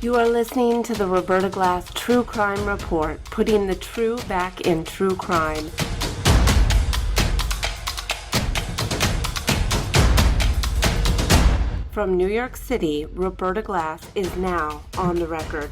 You are listening to the Roberta Glass True Crime Report, putting the true back in true crime. From New York City, Roberta Glass is now on the record.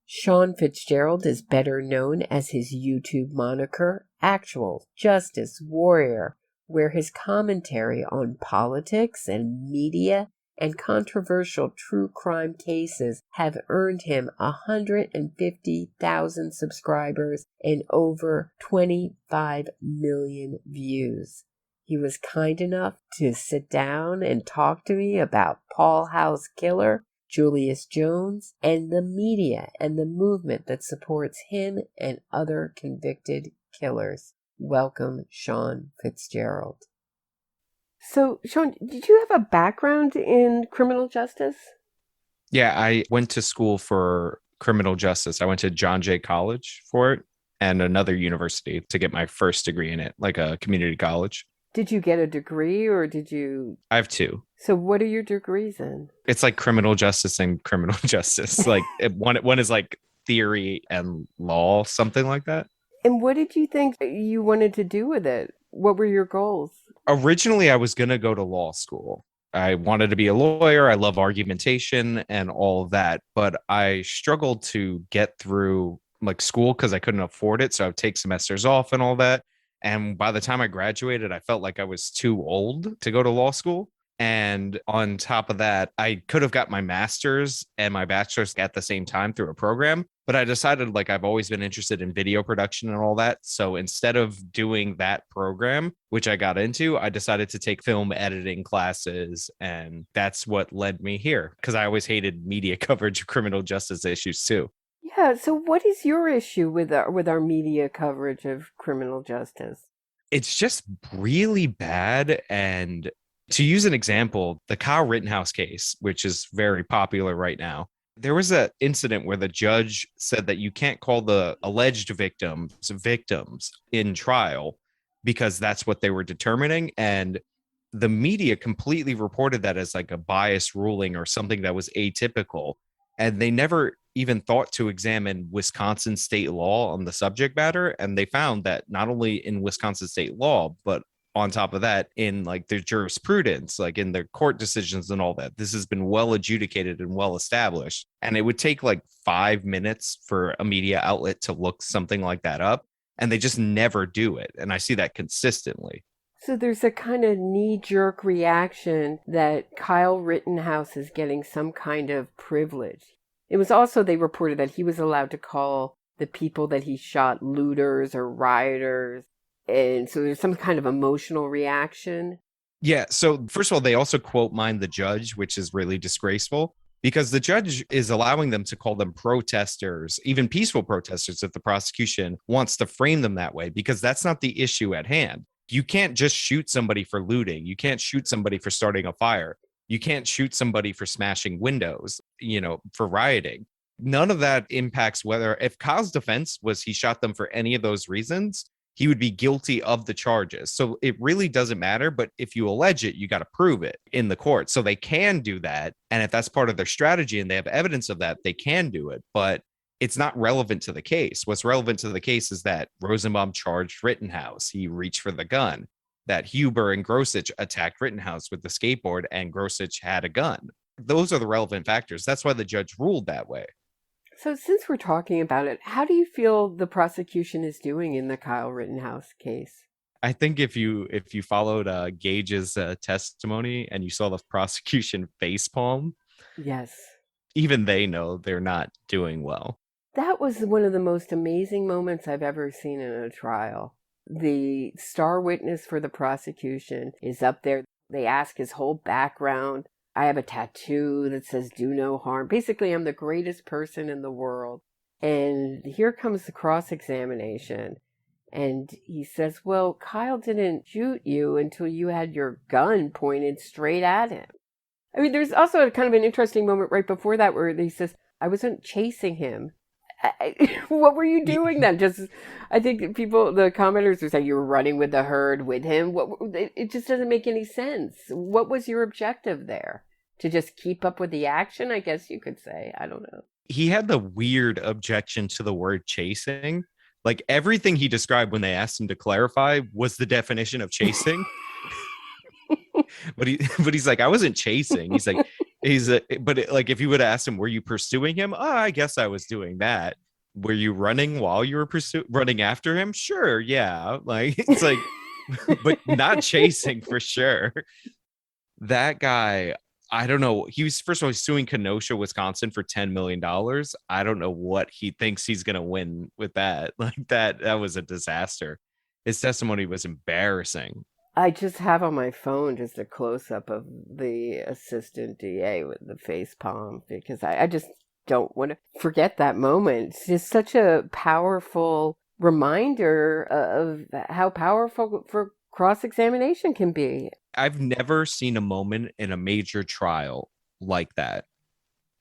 Sean Fitzgerald is better known as his YouTube moniker, actualjusticewarrior, where his commentary on politics and media and controversial true crime cases have earned him 150,000 subscribers and over 25 million views. He was kind enough to sit down and talk to me about Paul House Killer, Julius Jones, and the media and the movement that supports him and other convicted killers. Welcome, Sean Fitzgerald. So, Sean, did you have a background in criminal justice? Yeah, I went to school for criminal justice. I went to John Jay College for it and another university to get my first degree in it, like a community college. Did you get a degree or did you? I have two. So what are your degrees in? It's like criminal justice and criminal justice. Like one is like theory and law, something like that. And what did you think you wanted to do with it? What were your goals? Originally, I was going to go to law school. I wanted to be a lawyer. I love argumentation and all of that. But I struggled to get through like school because I couldn't afford it. So I would take semesters off and all that. And by the time I graduated, I felt like I was too old to go to law school. And on top of that, I could have got my master's and my bachelor's at the same time through a program. But I decided like I've always been interested in video production and all that. So instead of doing that program, which I got into, I decided to take film editing classes. And that's what led me here because I always hated media coverage of criminal justice issues too. Yeah, so what is your issue with our media coverage of criminal justice? It's just really bad. And to use an example, the Kyle Rittenhouse case, which is very popular right now, there was an incident where the judge said that you can't call the alleged victims in trial because that's what they were determining. And the media completely reported that as like a biased ruling or something that was atypical. And they never even thought to examine Wisconsin state law on the subject matter. And they found that not only in Wisconsin state law, but on top of that, in like their jurisprudence, like in their court decisions and all that, this has been well adjudicated and well established. And it would take like 5 minutes for a media outlet to look something like that up. And they just never do it. And I see that consistently. So there's a kind of knee-jerk reaction that Kyle Rittenhouse is getting some kind of privilege. It was also, they reported that he was allowed to call the people that he shot looters or rioters. And so there's some kind of emotional reaction. Yeah. So first of all, they also quote mine the judge, which is really disgraceful because the judge is allowing them to call them protesters, even peaceful protesters, if the prosecution wants to frame them that way, because that's not the issue at hand. You can't just shoot somebody for looting. You can't shoot somebody for starting a fire. You can't shoot somebody for smashing windows, for rioting. None of that impacts whether, if Kyle's defense was he shot them for any of those reasons, he would be guilty of the charges. So it really doesn't matter. But if you allege it, you got to prove it in the court. So they can do that. And if that's part of their strategy and they have evidence of that, they can do it. But it's not relevant to the case. What's relevant to the case is that Rosenbaum charged Rittenhouse. He reached for the gun. That Huber and Grosich attacked Rittenhouse with the skateboard and Grosich had a gun. Those are the relevant factors. That's why the judge ruled that way. So since we're talking about it, how do you feel the prosecution is doing in the Kyle Rittenhouse case? I think if you followed Gage's testimony and you saw the prosecution facepalm, yes, even they know they're not doing well. That was one of the most amazing moments I've ever seen in a trial. The star witness for the prosecution is up there. They ask his whole background. I have a tattoo that says do no harm. Basically, I'm the greatest person in the world. And here comes the cross-examination. And he says, well, Kyle didn't shoot you until you had your gun pointed straight at him. I mean, there's also a kind of an interesting moment right before that where he says, I wasn't chasing him. What were you doing then? Just, I think the commenters were saying you were running with the herd with him. It just doesn't make any sense. What was your objective there? To just keep up with the action, I guess you could say. I don't know. He had the weird objection to the word chasing. Like everything he described when they asked him to clarify was the definition of chasing. but he's like, I wasn't chasing. Like if you would have asked him, were you pursuing him? Oh, I guess I was doing that. Were you running while you were running after him? Sure, yeah. Like it's like, but not chasing for sure. That guy, I don't know. He was first of all suing Kenosha, Wisconsin for $10 million. I don't know what he thinks he's gonna win with that. Like that was a disaster. His testimony was embarrassing. I just have on my phone just a close up of the assistant DA with the face palm because I just don't want to forget that moment. It's just such a powerful reminder of how powerful for cross-examination can be. I've never seen a moment in a major trial like that,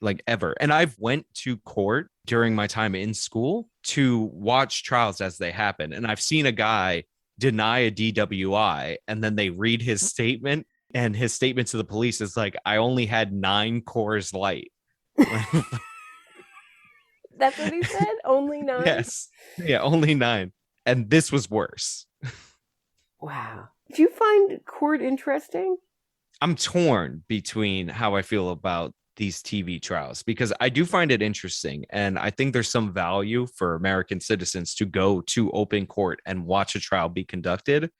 like ever. And I've went to court during my time in school to watch trials as they happen. And I've seen a guy deny a DWI and then they read his statement, and his statement to the police is like, I only had 9 Coors Light. That's what he said? Only 9? Yes. Yeah, only 9. And this was worse. Wow. Do you find court interesting? I'm torn between how I feel about these TV trials because I do find it interesting. And I think there's some value for American citizens to go to open court and watch a trial be conducted.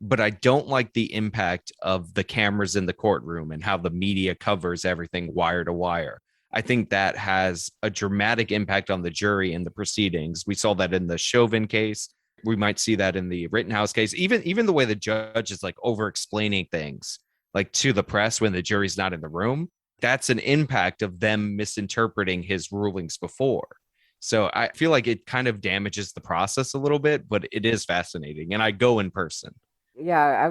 But I don't like the impact of the cameras in the courtroom and how the media covers everything wire to wire. I think that has a dramatic impact on the jury in the proceedings. We saw that in the Chauvin case. We might see that in the Rittenhouse case. Even the way the judge is like over explaining things like to the press when the jury's not in the room, that's an impact of them misinterpreting his rulings before. So I feel like it kind of damages the process a little bit, but it is fascinating. And I go in person. Yeah, I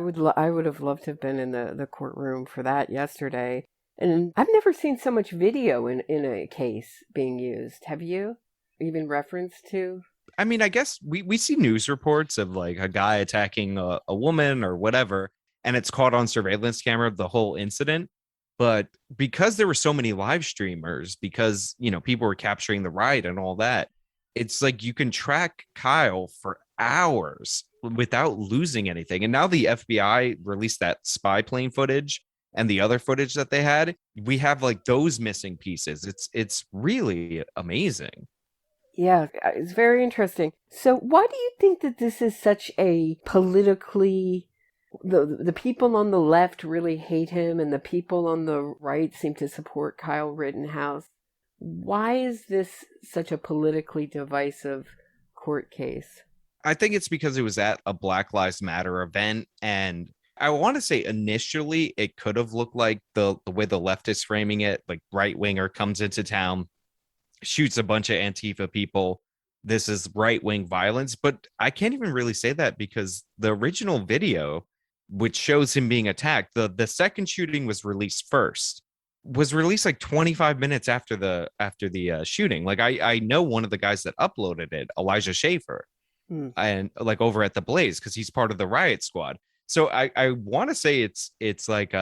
would have loved to have been in the courtroom for that yesterday. And I've never seen so much video in a case being used. Have you? Even reference to? I mean, I guess we see news reports of like a guy attacking a woman or whatever, and it's caught on surveillance camera, the whole incident. But because there were so many live streamers, because, people were capturing the riot and all that, it's like you can track Kyle for hours without losing anything. And now the FBI released that spy plane footage and the other footage that they had. We have like those missing pieces. It's really amazing. Yeah, it's very interesting. So why do you think that this is such a politically... The people on the left really hate him and the people on the right seem to support Kyle Rittenhouse? Why is this such a politically divisive court case? I think it's because it was at a Black Lives Matter event. And I want to say initially it could have looked like the way the left is framing it, like right winger comes into town, shoots a bunch of Antifa people. This is right wing violence. But I can't even really say that because the original video, which shows him being attacked, the second shooting was released like 25 minutes after the shooting. Like I know one of the guys that uploaded it, Elijah Schaefer, and like over at the Blaze, because he's part of the riot squad. So I want to say it's like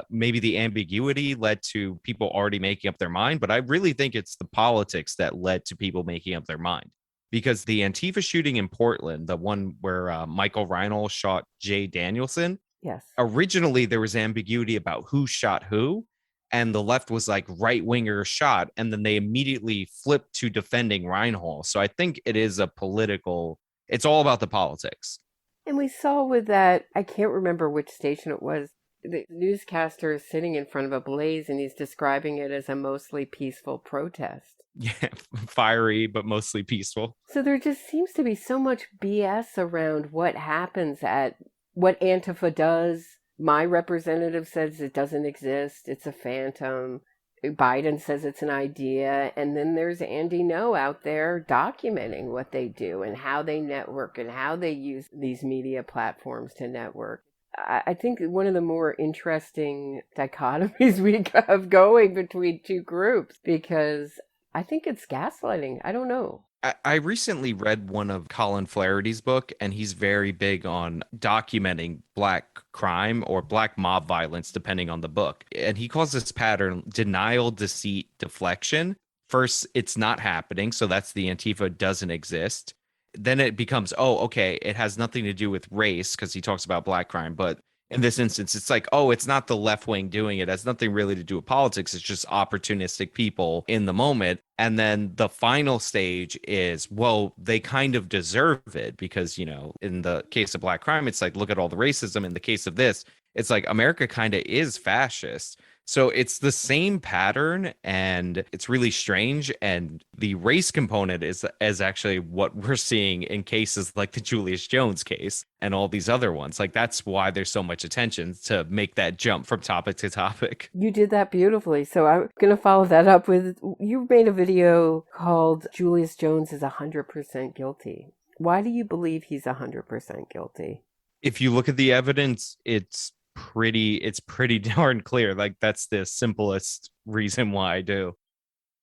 maybe the ambiguity led to people already making up their mind, but I really think it's the politics that led to people making up their mind. Because the Antifa shooting in Portland, the one where Michael Reinhold shot Jay Danielson, yes, originally there was ambiguity about who shot who, and the left was like right winger shot, and then they immediately flipped to defending Reinhold. So I think it is it's all about the politics. And we saw with that, I can't remember which station it was, the newscaster is sitting in front of a blaze and he's describing it as a mostly peaceful protest. Yeah, fiery, but mostly peaceful. So there just seems to be so much BS around what happens at what Antifa does. My representative says it doesn't exist. It's a phantom. Biden says it's an idea. And then there's Andy Ngo out there documenting what they do and how they network and how they use these media platforms to network. I think one of the more interesting dichotomies we have going between two groups, because I think it's gaslighting. I don't know. I recently read one of Colin Flaherty's book, and he's very big on documenting black crime or black mob violence, depending on the book. And he calls this pattern denial, deceit, deflection. First, it's not happening. So that's the Antifa doesn't exist. Then it becomes, oh, okay, it has nothing to do with race because he talks about black crime. But in this instance, it's like, oh, it's not the left wing doing it. It has nothing really to do with politics. It's just opportunistic people in the moment. And then the final stage is, well, they kind of deserve it because, in the case of black crime, it's like, look at all the racism. In the case of this, it's like America kind of is fascist. So it's the same pattern and it's really strange. And the race component is actually what we're seeing in cases like the Julius Jones case and all these other ones. Like that's why there's so much attention to make that jump from topic to topic. You did that beautifully. So I'm going to follow that up with, you made a video called Julius Jones is 100% guilty. Why do you believe he's 100% guilty? If you look at the evidence, it's pretty darn clear. Like that's the simplest reason why I do.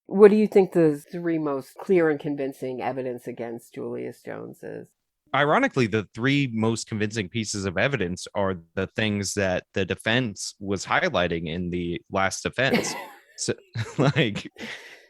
What do you think the three most clear and convincing evidence against Julius Jones is? Ironically, the three most convincing pieces of evidence are the things that the defense was highlighting in the last defense. So, like,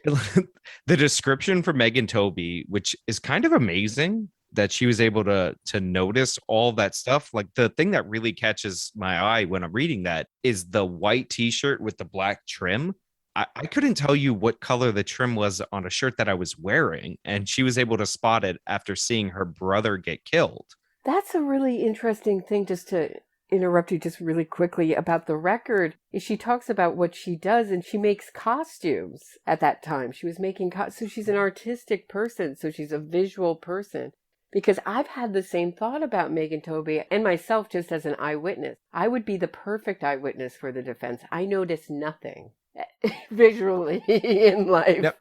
the description for Megan Toby, which is kind of amazing that she was able to notice all that stuff. Like the thing that really catches my eye when I'm reading that is the white t-shirt with the black trim. I couldn't tell you what color the trim was on a shirt that I was wearing, and she was able to spot it after seeing her brother get killed. That's a really interesting thing, just to interrupt you just really quickly about the record, is she talks about what she does and she makes costumes at that time. She was making so she's an artistic person, so she's a visual person. Because I've had the same thought about Megan Toby and myself just as an eyewitness. I would be the perfect eyewitness for the defense. I notice nothing visually in life. Yep.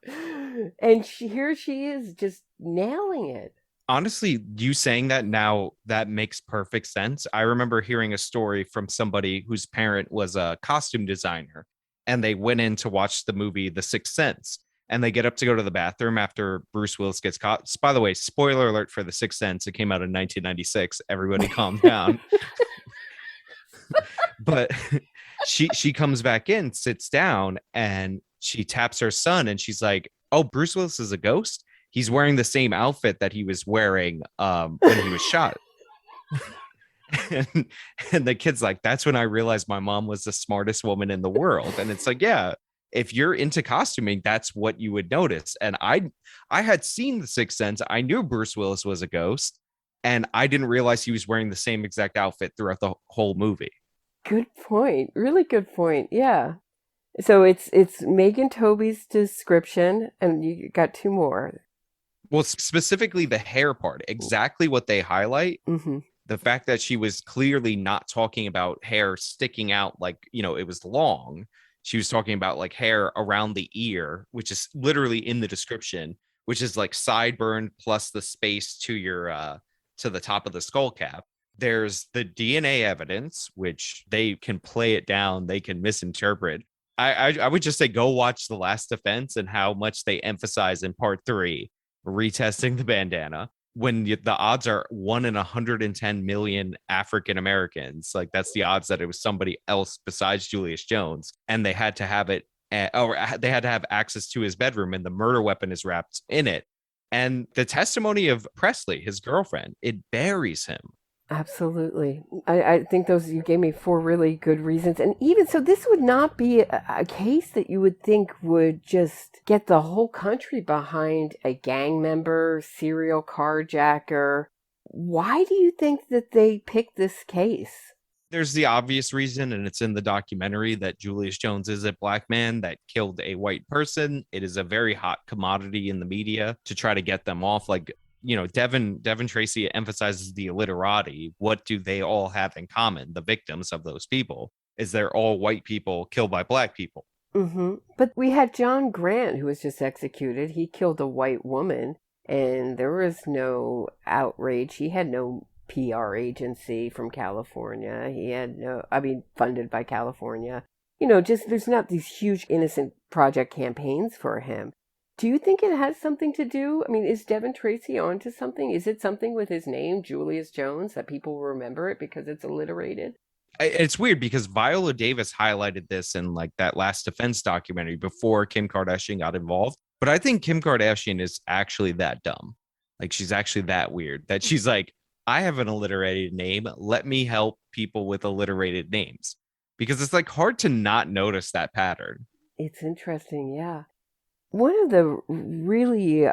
And here she is just nailing it. Honestly, you saying that now, that makes perfect sense. I remember hearing a story from somebody whose parent was a costume designer, and they went in to watch the movie The Sixth Sense. And they get up to go to the bathroom after Bruce Willis gets caught. By the way, spoiler alert for The Sixth Sense. It came out in 1996. Everybody calm down. But she comes back in, sits down, and she taps her son, and she's like, "Oh, Bruce Willis is a ghost. He's wearing the same outfit that he was wearing when he was shot." and the kid's like, "That's when I realized my mom was the smartest woman in the world." And it's like, yeah, if you're into costuming, that's what you would notice. And I had seen The Sixth Sense. I knew Bruce Willis was a ghost, and I didn't realize he was wearing the same exact outfit throughout the whole movie. Good point. Really good point. Yeah. So it's Megan Toby's description, and you got two more. Well, specifically the hair part, exactly what they highlight. Mm-hmm. The fact that she was clearly not talking about hair sticking out like, it was long. She was talking about like hair around the ear, which is literally in the description, which is like sideburn plus the space to your to the top of the skull cap. There's the DNA evidence, which they can play it down, they can misinterpret. I would just say go watch The Last Defense and how much they emphasize in part 3, retesting the bandana, when the odds are 1 in 110 million African Americans. Like that's the odds that it was somebody else besides Julius Jones, and they had to have it, or they had to have access to his bedroom, and the murder weapon is wrapped in it. And the testimony of Presley, his girlfriend, it buries him. Absolutely. I think you gave me 4 really good reasons. And even so, this would not be a case that you would think would just get the whole country behind a gang member, serial carjacker. Why do you think that they picked this case? There's the obvious reason, and it's in the documentary, that Julius Jones is a black man that killed a white person. It is a very hot commodity in the media to try to get them off. Like, Devin Tracy emphasizes the illiterati. What do they all have in common? The victims of those people is they're all white people killed by black people. Mm-hmm. But we had John Grant, who was just executed. He killed a white woman, and there was no outrage. He had no PR agency from California. He had funded by California. Just there's not these huge Innocent Project campaigns for him. Do you think it has something to do? I mean, is Devin Tracy onto something? Is it something with his name, Julius Jones, that people remember it because it's alliterated? It's weird because Viola Davis highlighted this in like that Last Defense documentary before Kim Kardashian got involved. But I think Kim Kardashian is actually that dumb. Like she's actually that weird that she's like, I have an alliterated name. Let me help people with alliterated names. Because it's like hard to not notice that pattern. It's interesting, yeah. One of the really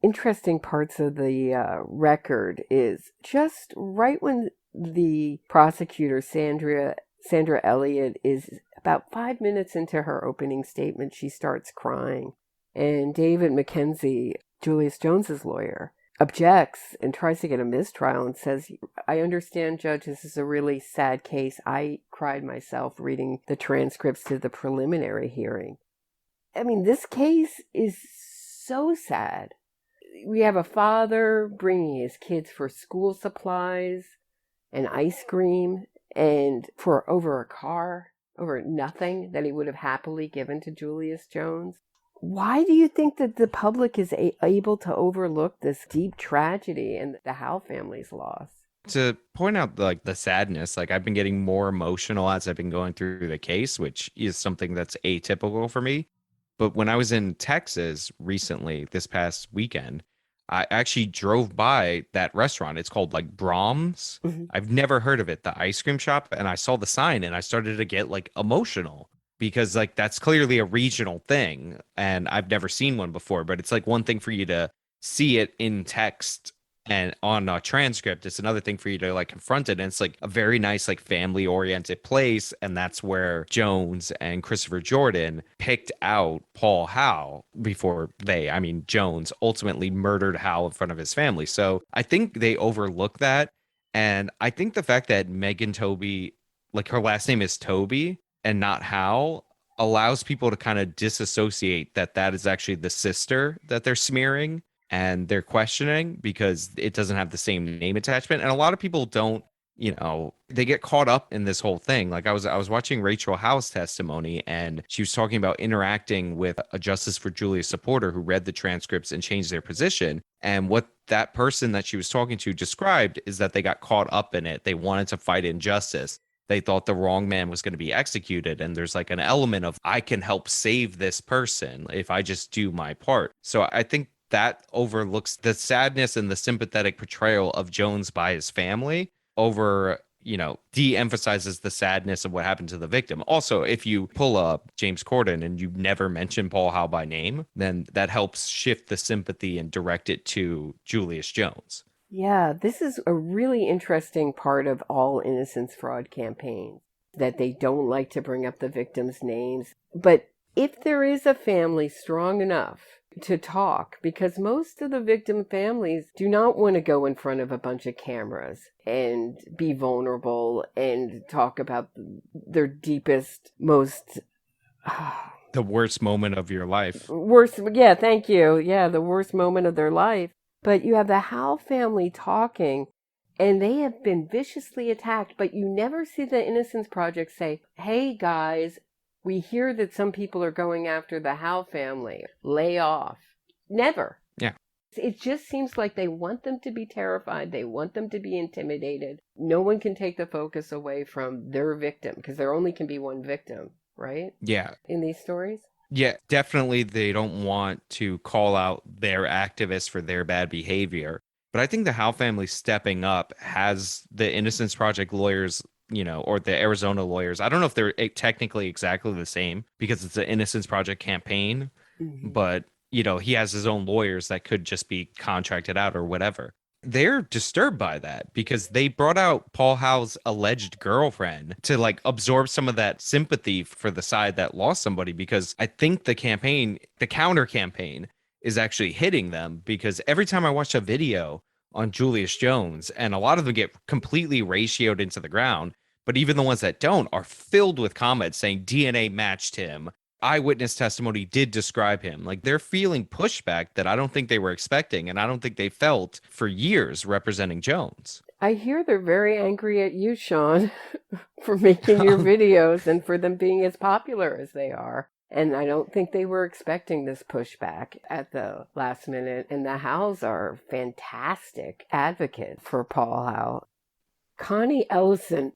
interesting parts of the record is just right when the prosecutor, Sandra Elliott, is about 5 minutes into her opening statement, she starts crying. And David Mackenzie, Julius Jones's lawyer, objects and tries to get a mistrial and says, I understand, Judge, this is a really sad case. I cried myself reading the transcripts to the preliminary hearing. I mean, this case is so sad. We have a father bringing his kids for school supplies and ice cream and for over a car, over nothing that he would have happily given to Julius Jones. Why do you think that the public is able to overlook this deep tragedy and the Howe family's loss? To point out like the sadness, like I've been getting more emotional as I've been going through the case, which is something that's atypical for me. But when I was in Texas recently, this past weekend, I actually drove by that restaurant. It's called like Brahms. Mm-hmm. I've never heard of it, the ice cream shop. And I saw the sign and I started to get like emotional because like that's clearly a regional thing. And I've never seen one before, but it's like one thing for you to see it in text and on a transcript. It's another thing for you to like confront it. And it's like a very nice, like family oriented place. And that's where Jones and Christopher Jordan picked out Paul Howe before Jones ultimately murdered Howe in front of his family. So I think they overlook that. And I think the fact that Megan Toby, like her last name is Toby and not Howe, allows people to kind of disassociate that that is actually the sister that they're smearing and they're questioning because it doesn't have the same name attachment. And a lot of people don't, they get caught up in this whole thing. Like I was watching Rachel Howe's testimony and she was talking about interacting with a Justice for Julius supporter who read the transcripts and changed their position. And what that person that she was talking to described is that they got caught up in it. They wanted to fight injustice. They thought the wrong man was going to be executed. And there's like an element of, I can help save this person if I just do my part. So I think that overlooks the sadness and the sympathetic portrayal of Jones by his family over, de-emphasizes the sadness of what happened to the victim. Also, if you pull up James Corden and you never mention Paul Howe by name, then that helps shift the sympathy and direct it to Julius Jones. Yeah, this is a really interesting part of all innocence fraud campaigns, that they don't like to bring up the victims' names. But if there is a family strong enough to talk, because most of the victim families do not want to go in front of a bunch of cameras and be vulnerable and talk about their deepest, most the worst moment of your life. Yeah, thank you. Yeah, the worst moment of their life. But you have the Howe family talking, and they have been viciously attacked, but you never see the Innocence Project say, hey guys, we hear that some people are going after the Howe family. Lay off. Never. Yeah. It just seems like they want them to be terrified. They want them to be intimidated. No one can take the focus away from their victim, because there only can be one victim, right? Yeah. In these stories? Yeah, definitely they don't want to call out their activists for their bad behavior. But I think the Howe family stepping up has the Innocence Project lawyers, or the Arizona lawyers. I don't know if they're technically exactly the same because it's an Innocence Project campaign, but, he has his own lawyers that could just be contracted out or whatever. They're disturbed by that because they brought out Paul Howe's alleged girlfriend to like absorb some of that sympathy for the side that lost somebody, because I think the counter campaign is actually hitting them, because every time I watch a video on Julius Jones, and a lot of them get completely ratioed into the ground, but even the ones that don't are filled with comments saying DNA matched him. Eyewitness testimony did describe him. Like they're feeling pushback that I don't think they were expecting, and I don't think they felt for years representing Jones. I hear they're very angry at you, Sean, for making your videos and for them being as popular as they are. And I don't think they were expecting this pushback at the last minute. And the Howes are fantastic advocates for Paul Howe. Connie Ellison,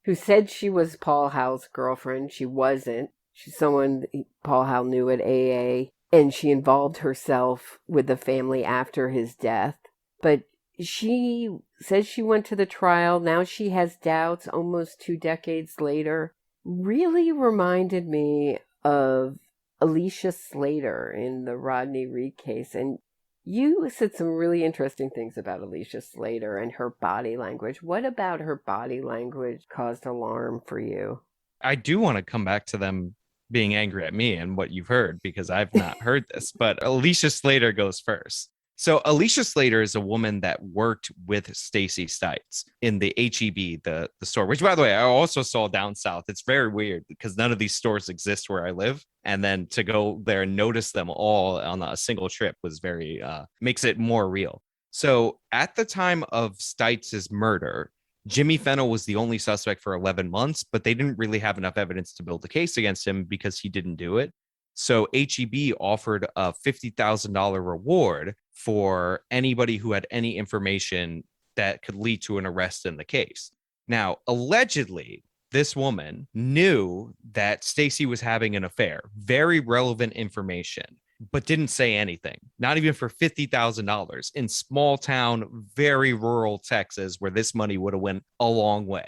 who said she was Paul Howe's girlfriend, she wasn't. She's someone Paul Howe knew at AA, and she involved herself with the family after his death. But she says she went to the trial. Now she has doubts almost 2 decades later. Really reminded me of Alicia Slater in the Rodney Reed case. And you said some really interesting things about Alicia Slater and her body language. What about her body language caused alarm for you? I do want to come back to them being angry at me and what you've heard, because I've not heard this, but Alicia Slater goes first. So Alicia Slater is a woman that worked with Stacey Stites in the HEB, the store, which, by the way, I also saw down south. It's very weird because none of these stores exist where I live. And then to go there and notice them all on a single trip was very, makes it more real. So at the time of Stites' murder, Jimmy Fennell was the only suspect for 11 months, but they didn't really have enough evidence to build a case against him because he didn't do it. So HEB offered a $50,000 reward for anybody who had any information that could lead to an arrest in the case. Now, allegedly, this woman knew that Stacey was having an affair, very relevant information, but didn't say anything, not even for $50,000 in small town, very rural Texas, where this money would have went a long way.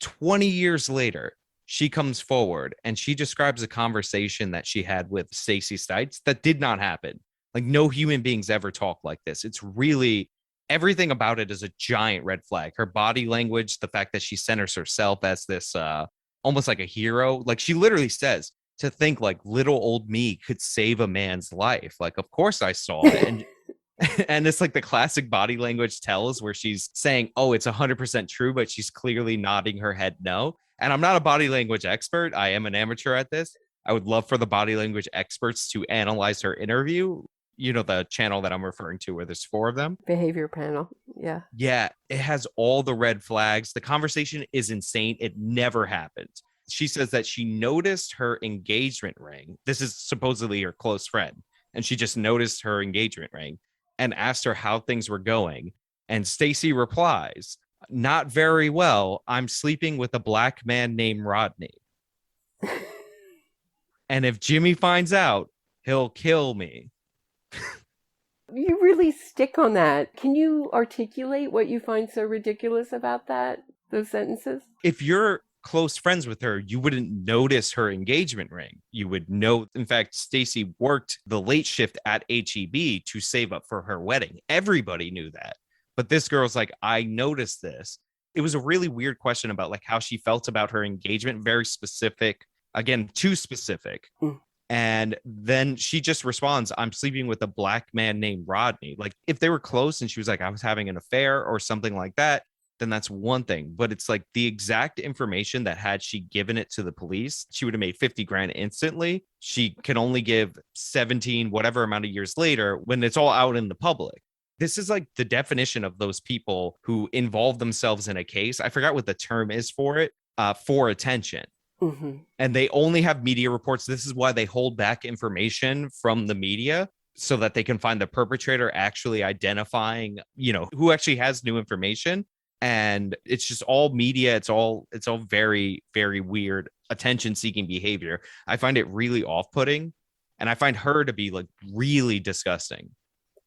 20 years later, she comes forward and she describes a conversation that she had with Stacey Stites that did not happen. Like, no human beings ever talk like this. It's really, everything about it is a giant red flag. Her body language, the fact that she centers herself as this almost like a hero. Like, she literally says, to think like little old me could save a man's life. Like, of course I saw it. And and it's like the classic body language tells where she's saying, oh, it's 100% true, but she's clearly nodding her head no. And I'm not a body language expert. I am an amateur at this. I would love for the body language experts to analyze her interview. You know, the channel that I'm referring to where there's 4 of them. Behavior panel. Yeah. Yeah, it has all the red flags. The conversation is insane. It never happened. She says that she noticed her engagement ring. This is supposedly her close friend. And she just noticed her engagement ring and asked her how things were going. And Stacey replies, not very well. I'm sleeping with a black man named Rodney. And if Jimmy finds out, he'll kill me. You really stick on that. Can you articulate what you find so ridiculous about that, those sentences? If you're close friends with her, you wouldn't notice her engagement ring. You would know. In fact, Stacey worked the late shift at HEB to save up for her wedding. Everybody knew that. But this girl's like, I noticed this. It was a really weird question about like how she felt about her engagement. Very specific. Again, too specific. And then she just responds, I'm sleeping with a black man named Rodney. Like, if they were close and she was like, I was having an affair or something like that, then that's one thing. But it's like the exact information that had she given it to the police, she would have made 50 grand instantly. She can only give 17, whatever amount of years later when it's all out in the public. This is like the definition of those people who involve themselves in a case. I forgot what the term is for it, for attention. Mm-hmm. And they only have media reports. This is why they hold back information from the media so that they can find the perpetrator actually identifying, you know, who actually has new information. And it's just all media. It's all very, very weird attention seeking behavior. I find it really off-putting. And I find her to be like really disgusting.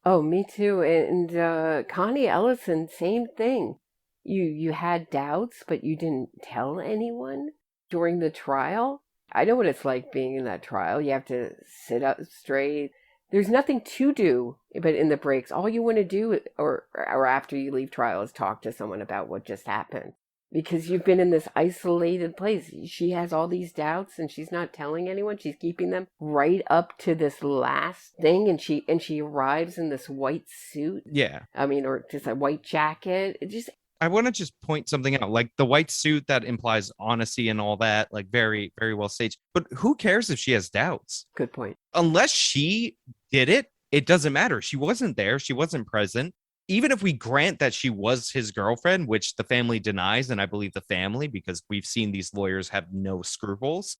Oh, me too. And Connie Ellison, same thing. You had doubts, but you didn't tell anyone during the trial. I know what it's like being in that trial. You have to sit up straight. There's nothing to do, but in the breaks, all you want to do, or after you leave trial, is talk to someone about what just happened. Because you've been in this isolated place. She has all these doubts, and she's not telling anyone. She's keeping them right up to this last thing, and she arrives in this white suit. Yeah. I mean, or just a white jacket. It just. I want to just point something out, like the white suit that implies honesty and all that, like very, very well staged. But who cares if she has doubts? Good point. Unless she did it, it doesn't matter. She wasn't there. She wasn't present. Even if we grant that she was his girlfriend, which the family denies, and I believe the family, because we've seen these lawyers have no scruples,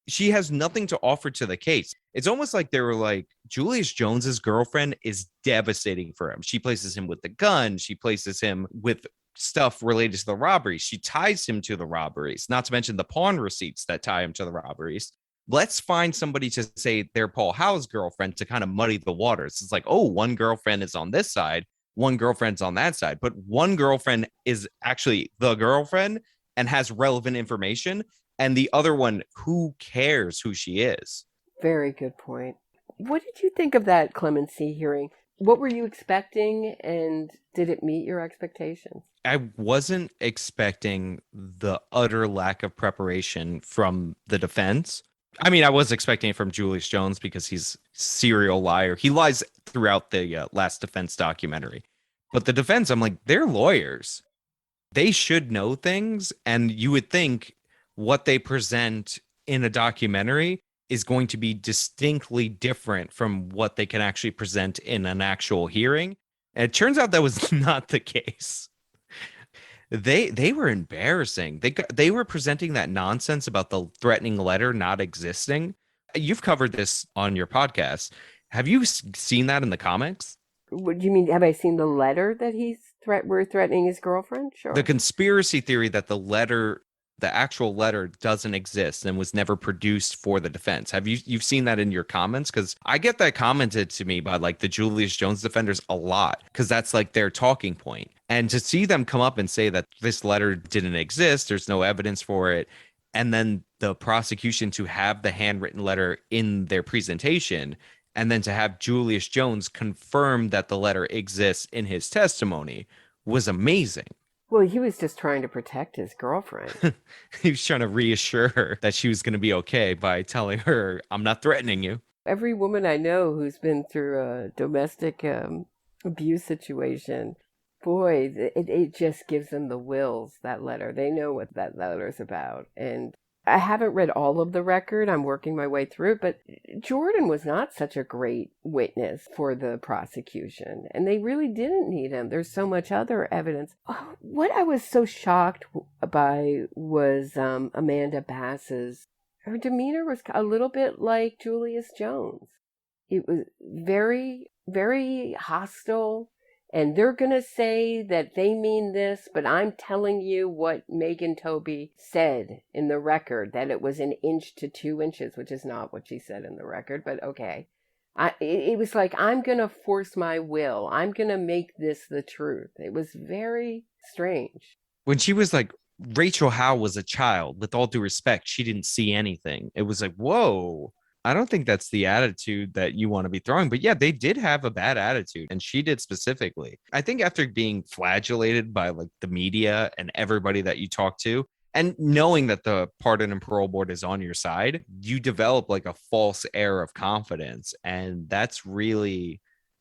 She has nothing to offer to the case. It's almost like they were like, Julius Jones's girlfriend is devastating for him. She places him with the gun. She places him with stuff related to the robberies. She ties him to the robberies, not to mention the pawn receipts that tie him to the robberies. Let's find somebody to say they're Paul Howe's girlfriend to kind of muddy the waters. It's like, oh, one girlfriend is on this side, one girlfriend's on that side, but one girlfriend is actually the girlfriend and has relevant information. And the other one, who cares who she is? Very good point. What did you think of that clemency hearing? What were you expecting, and did it meet your expectations? I wasn't expecting the utter lack of preparation from the defense. I mean, I was expecting it from Julius Jones because he's a serial liar. He lies throughout the last defense documentary. But the defense, I'm like, they're lawyers. They should know things. And you would think what they present in a documentary is going to be distinctly different from what they can actually present in an actual hearing. And it turns out that was not the case. They were embarrassing. They were presenting that nonsense about the threatening letter not existing. You've covered this on your podcast. Have you seen that in the comics? What do you mean? Have I seen the letter that we're threatening his girlfriend? Sure. The conspiracy theory that the actual letter doesn't exist and was never produced for the defense. Have you've seen that in your comments? Because I get that commented to me by like the Julius Jones defenders a lot, because that's like their talking point. And to see them come up and say that this letter didn't exist, there's no evidence for it, and then the prosecution to have the handwritten letter in their presentation, and then to have Julius Jones confirm that the letter exists in his testimony was amazing. Well, he was just trying to protect his girlfriend. He was trying to reassure her that she was going to be okay by telling her, I'm not threatening you. Every woman I know who's been through a domestic abuse situation, boy, it just gives them the wills, that letter. They know what that letter's about. And I haven't read all of the record. I'm working my way through it, but Jordan was not such a great witness for the prosecution, and they really didn't need him. There's so much other evidence. What I was so shocked by was Amanda Bass's. Her demeanor was a little bit like Julius Jones. It was very, very hostile. And they're going to say that they mean this, but I'm telling you what Megan Tobey said in the record, that it was 1 inch to 2 inches, which is not what she said in the record, but okay. It was like, I'm going to force my will. I'm going to make this the truth. It was very strange. When she was like, Rachel Howe was a child, with all due respect, she didn't see anything. It was like, whoa. I don't think that's the attitude that you want to be throwing. But yeah, they did have a bad attitude, and she did specifically. I think after being flagellated by like the media and everybody that you talk to, and knowing that the pardon and parole board is on your side, you develop like a false air of confidence. And that's really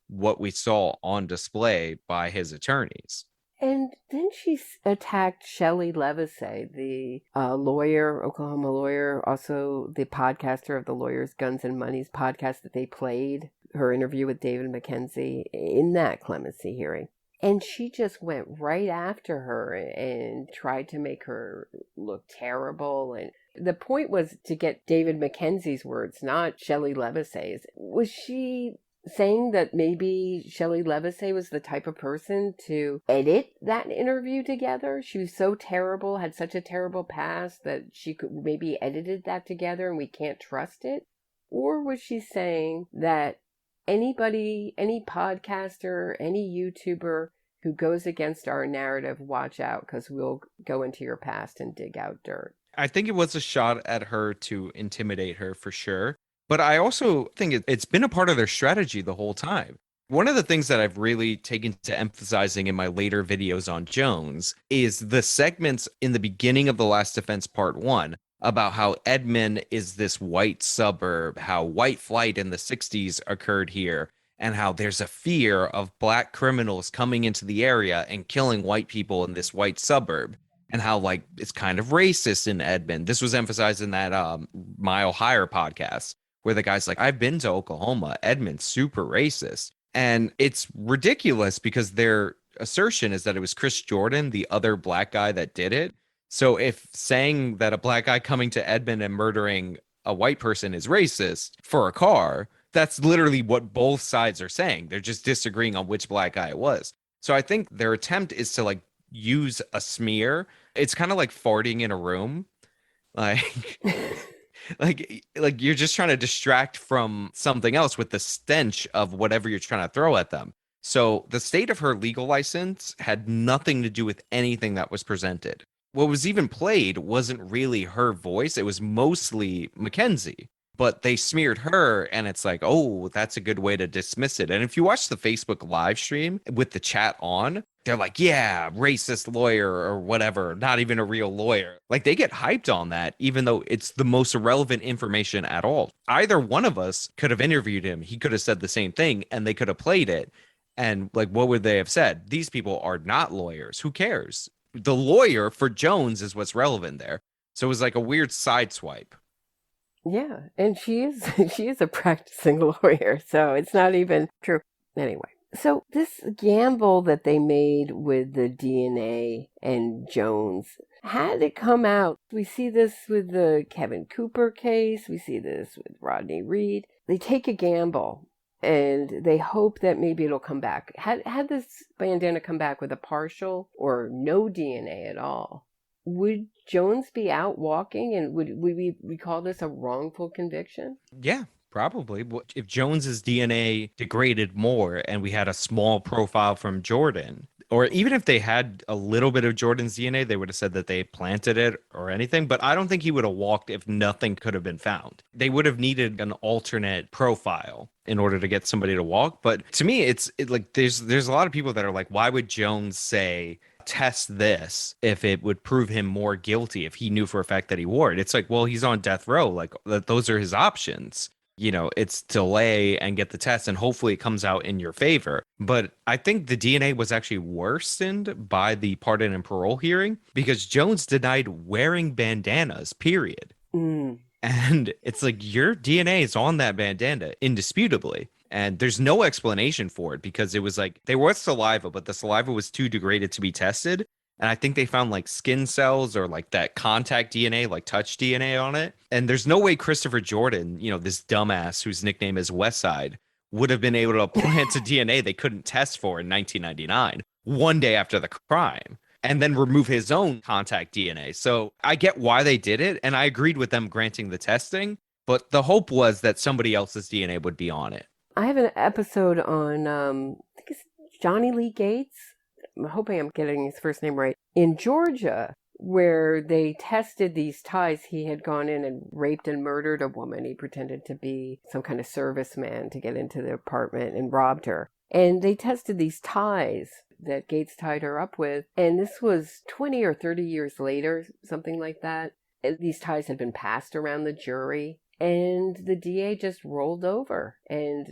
what we saw on display by his attorneys. And then she attacked Shelley Levisay, the lawyer, Oklahoma lawyer, also the podcaster of the Lawyers, Guns, and Money's podcast that they played, her interview with David McKenzie in that clemency hearing. And she just went right after her and tried to make her look terrible. And the point was to get David McKenzie's words, not Shelley Levisay's. Was she saying that maybe Shelley Levisay was the type of person to edit that interview together? She was so terrible, had such a terrible past, that she could maybe edited that together and we can't trust it? Or was she saying that anybody, any podcaster, any YouTuber who goes against our narrative, watch out, because we'll go into your past and dig out dirt? I think it was a shot at her to intimidate her for sure. But I also think it's been a part of their strategy the whole time. One of the things that I've really taken to emphasizing in my later videos on Jones is the segments in the beginning of The Last Defense Part 1 about how Edmond is this white suburb, how white flight in the 60s occurred here, and how there's a fear of black criminals coming into the area and killing white people in this white suburb, and how like it's kind of racist in Edmond. This was emphasized in that Mile Higher podcast, where the guy's like, I've been to Oklahoma. Edmond's super racist. And it's ridiculous because their assertion is that it was Chris Jordan, the other black guy, that did it. So if saying that a black guy coming to Edmond and murdering a white person is racist for a car, that's literally what both sides are saying. They're just disagreeing on which black guy it was. So I think their attempt is to like use a smear. It's kind of like farting in a room. Like like you're just trying to distract from something else with the stench of whatever you're trying to throw at them. So the state of her legal license had nothing to do with anything that was presented. What was even played wasn't really her voice, it was mostly Mackenzie. But they smeared her, and it's like, oh, that's a good way to dismiss it. And if you watch the Facebook live stream with the chat on, they're like, yeah, racist lawyer or whatever, not even a real lawyer. Like they get hyped on that, even though it's the most irrelevant information at all. Either one of us could have interviewed him. He could have said the same thing and they could have played it. And like, what would they have said? These people are not lawyers. Who cares? The lawyer for Jones is what's relevant there. So it was like a weird sideswipe. Yeah, and she is she is a practicing lawyer, so it's not even true. Anyway, so this gamble that they made with the DNA and Jones, had it come out, we see this with the Kevin Cooper case, we see this with Rodney Reed. They take a gamble and they hope that maybe it'll come back. Had this bandana come back with a partial or no DNA at all, would Jones be out walking, and would we call this a wrongful conviction? Yeah, probably. If Jones's DNA degraded more and we had a small profile from Jordan, or even if they had a little bit of Jordan's DNA, they would have said that they planted it or anything. But I don't think he would have walked if nothing could have been found. They would have needed an alternate profile in order to get somebody to walk. But to me, it's like there's a lot of people that are like, why would Jones say test this if it would prove him more guilty if he knew for a fact that he wore it? It's like, well, he's on death row. Like those are his options. You know, it's delay and get the test and hopefully it comes out in your favor. But I think the DNA was actually worsened by the pardon and parole hearing because Jones denied wearing bandanas, period. And it's like your DNA is on that bandana indisputably. And there's no explanation for it because it was like there was saliva, but the saliva was too degraded to be tested. And I think they found like skin cells or like that contact DNA, like touch DNA on it. And there's no way Christopher Jordan, you know, this dumbass whose nickname is Westside, would have been able to plant a DNA they couldn't test for in 1999, one day after the crime, and then remove his own contact DNA. So I get why they did it. And I agreed with them granting the testing. But the hope was that somebody else's DNA would be on it. I have an episode on, I think it's Johnny Lee Gates. I'm hoping I'm getting his first name right. In Georgia, where they tested these ties. He had gone in and raped and murdered a woman. He pretended to be some kind of serviceman to get into the apartment and robbed her. And they tested these ties that Gates tied her up with. And this was 20 or 30 years later, something like that. And these ties had been passed around the jury. And the DA just rolled over and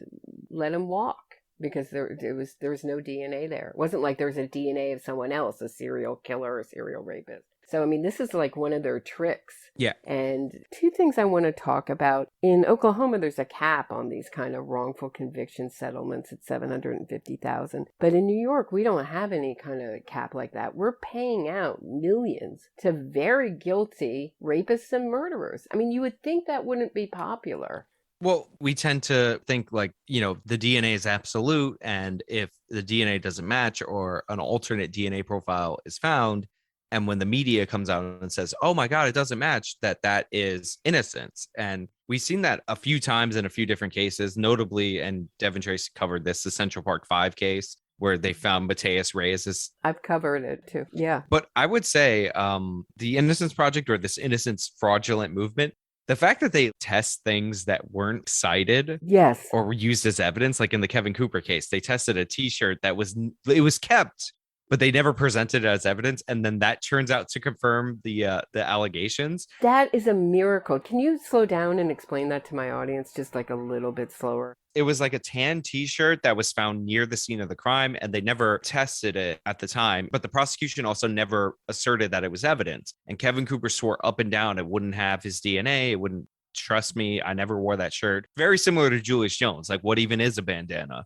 let him walk because there was no DNA there. It wasn't like there was a DNA of someone else, a serial killer or serial rapist. So, I mean, this is like one of their tricks. Yeah. And two things I want to talk about. In Oklahoma, there's a cap on these kind of wrongful conviction settlements at $750,000. But in New York, we don't have any kind of cap like that. We're paying out millions to very guilty rapists and murderers. I mean, you would think that wouldn't be popular. Well, we tend to think like, you know, the DNA is absolute. And if the DNA doesn't match or an alternate DNA profile is found, and when the media comes out and says, oh my God, it doesn't match, that is innocence. And we've seen that a few times in a few different cases, notably, and Devin Tracy covered this, the Central Park 5 case, where they found Mateus Reyes. I've covered it too. Yeah. But I would say the Innocence Project or this innocence fraudulent movement, the fact that they test things that weren't cited yes, or were used as evidence, like in the Kevin Cooper case, they tested a T-shirt that was kept, but they never presented it as evidence, and then that turns out to confirm the allegations. That is a miracle. Can you slow down and explain that to my audience just like a little bit slower? It was like a tan T-shirt that was found near the scene of the crime, and they never tested it at the time. But the prosecution also never asserted that it was evidence. And Kevin Cooper swore up and down it wouldn't have his DNA. It wouldn't. Trust me, I never wore that shirt. Very similar to Julius Jones. Like, what even is a bandana?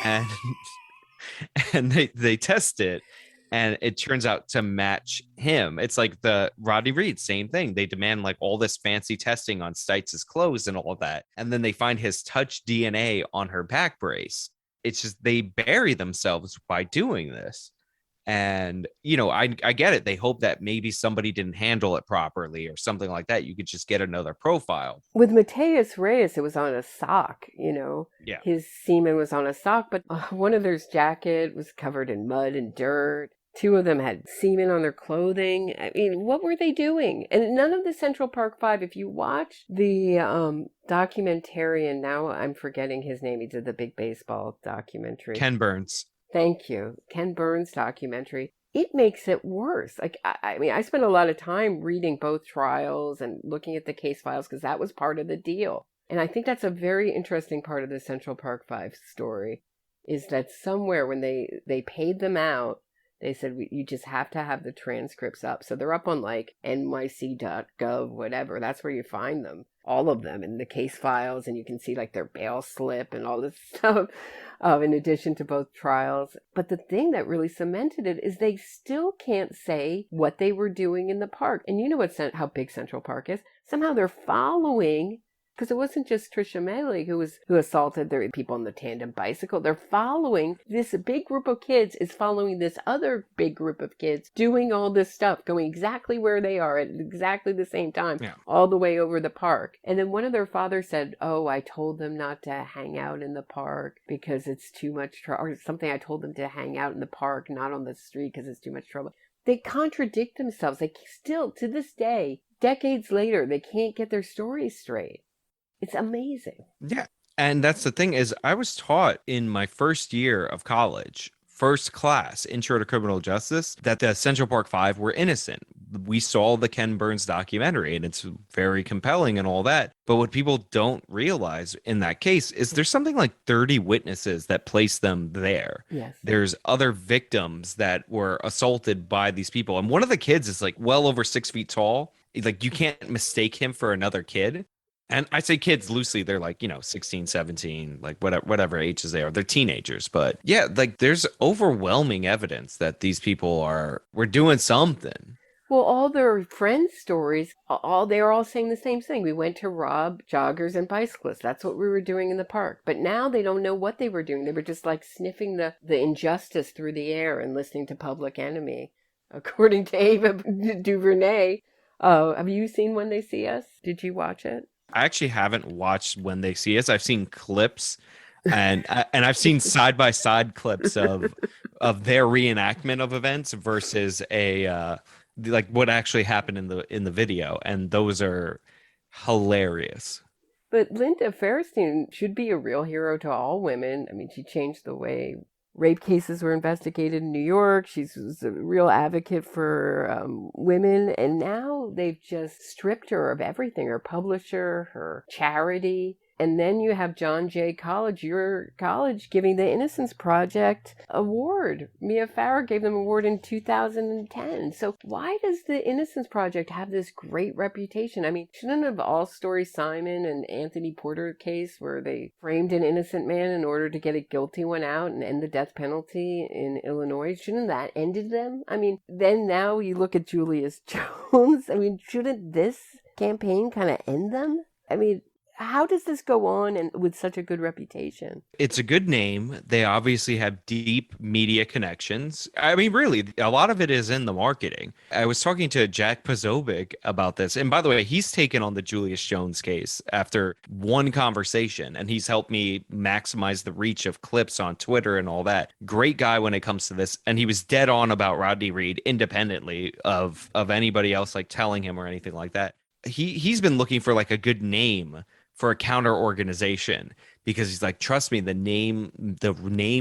And and they test it, And it turns out to match him. It's like the Rodney Reed, same thing. They demand like all this fancy testing on Stites' clothes and all of that. And then they find his touch DNA on her back brace. It's just they bury themselves by doing this. And, I get it. They hope that maybe somebody didn't handle it properly or something like that. You could just get another profile. With Mateus Reyes, it was on a sock, Yeah. His semen was on a sock, but one of their jacket was covered in mud and dirt. Two of them had semen on their clothing. I mean, what were they doing? And none of the Central Park Five, if you watch the documentary, and now I'm forgetting his name, he did the big baseball documentary. Ken Burns. Thank you. Ken Burns documentary. It makes it worse. Like, I mean, I spent a lot of time reading both trials and looking at the case files because that was part of the deal. And I think that's a very interesting part of the Central Park Five story, is that somewhere when they paid them out, they said, you just have to have the transcripts up. So they're up on like nyc.gov, whatever. That's where you find them. All of them in the case files. And you can see like their bail slip and all this stuff in addition to both trials. But the thing that really cemented it is they still can't say what they were doing in the park. And you know how big Central Park is. Somehow they're following, because it wasn't just Trisha Meili who assaulted the people on the tandem bicycle. They're following, this big group of kids is following this other big group of kids doing all this stuff, going exactly where they are at exactly the same time, all the way over the park. And then one of their fathers said, oh, I told them not to hang out in the park because it's too much trouble, or something. I told them to hang out in the park, not on the street because it's too much trouble. They contradict themselves. They still, to this day, decades later, they can't get their stories straight. It's amazing. Yeah. And that's the thing is I was taught in my first year of college, first class, Intro to Criminal Justice, that the Central Park Five were innocent. We saw the Ken Burns documentary and it's very compelling and all that. But what people don't realize in that case is there's something like 30 witnesses that place them there. Yes. There's other victims that were assaulted by these people. And one of the kids is like well over 6 feet tall. Like you can't mistake him for another kid. And I say kids loosely, they're like, 16, 17, like whatever ages they are. They're teenagers. But yeah, like there's overwhelming evidence that these people were doing something. Well, all their friends' stories, they're all saying the same thing. We went to rob joggers and bicyclists. That's what we were doing in the park. But now they don't know what they were doing. They were just like sniffing the injustice through the air and listening to Public Enemy, according to Ava DuVernay. Have you seen When They See Us? Did you watch it? I actually haven't watched When They See Us. I've seen clips and I've seen side by side clips of their reenactment of events versus like what actually happened in the video, and those are hilarious. But Linda Fairstein should be a real hero to all women. I mean, she changed the way rape cases were investigated in New York. She was a real advocate for women. And now they've just stripped her of everything, her publisher, her charity. And then you have John Jay College, your college, giving the Innocence Project award. Mia Farrow gave them an award in 2010. So why does the Innocence Project have this great reputation? I mean, shouldn't have All Story Simon and Anthony Porter case where they framed an innocent man in order to get a guilty one out and end the death penalty in Illinois? Shouldn't that ended them? I mean, then now you look at Julius Jones. I mean, shouldn't this campaign kind of end them? I mean, how does this go on and with such a good reputation? It's a good name. They obviously have deep media connections. I mean, really, a lot of it is in the marketing. I was talking to Jack Pozobic about this. And by the way, he's taken on the Julius Jones case after one conversation, and he's helped me maximize the reach of clips on Twitter and all that. Great guy when it comes to this. And he was dead on about Rodney Reed independently of anybody else like telling him or anything like that. He's been looking for like a good name for a counter organization because he's like, trust me, the name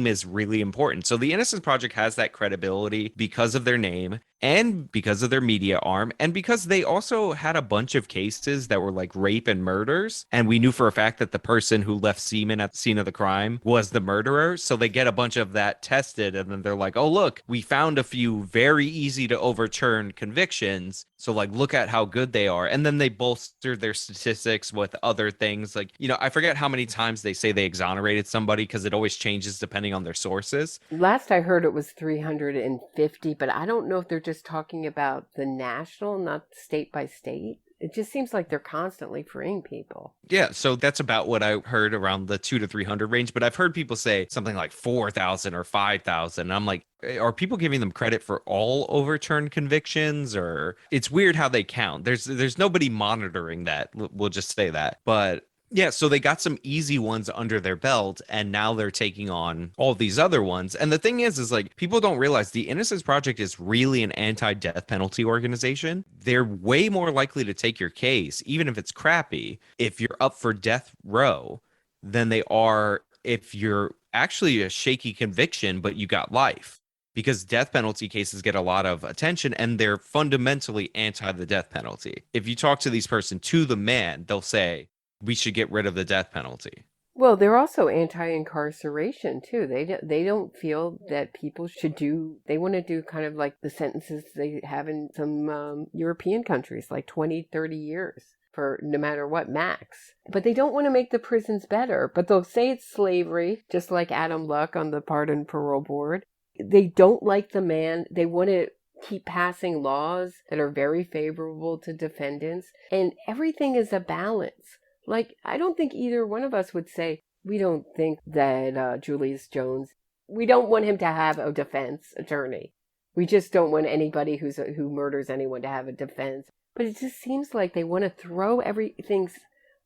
is really important. So the Innocence Project has that credibility because of their name. and because of their media arm, and because they also had a bunch of cases that were like rape and murders. And we knew for a fact that the person who left semen at the scene of the crime was the murderer. So they get a bunch of that tested, and then they're like, oh, look, we found a few very easy to overturn convictions. So, like, look at how good they are. And then they bolster their statistics with other things. Like, I forget how many times they say they exonerated somebody because it always changes depending on their sources. Last I heard it was 350, but I don't know if they're just talking about the national, not state by state. It just seems like they're constantly freeing people. Yeah, so that's about what I heard, around the 2 to 300 range. But I've heard people say something like 4,000 or 5,000. I'm like, are people giving them credit for all overturned convictions? Or it's weird how they count. There's nobody monitoring that. We'll just say that. But yeah, so they got some easy ones under their belt, and now they're taking on all these other ones. And the thing is like, people don't realize the Innocence Project is really an anti-death penalty organization. They're way more likely to take your case, even if it's crappy, if you're up for death row, than they are if you're actually a shaky conviction, but you got life. Because death penalty cases get a lot of attention, and they're fundamentally anti the death penalty. If you talk to these person to the man, they'll say, we should get rid of the death penalty. Well, they're also anti-incarceration too. They don't feel that people should do. They want to do kind of like the sentences they have in some European countries, like 20, 30 years for no matter what, max. But they don't want to make the prisons better. But they'll say it's slavery, just like Adam Luck on the Pardon and Parole Board. They don't like the man. They want to keep passing laws that are very favorable to defendants. And everything is a balance. Like, I don't think either one of us would say, we don't think that Julius Jones, we don't want him to have a defense attorney. We just don't want anybody who murders anyone to have a defense. But it just seems like they want to throw everything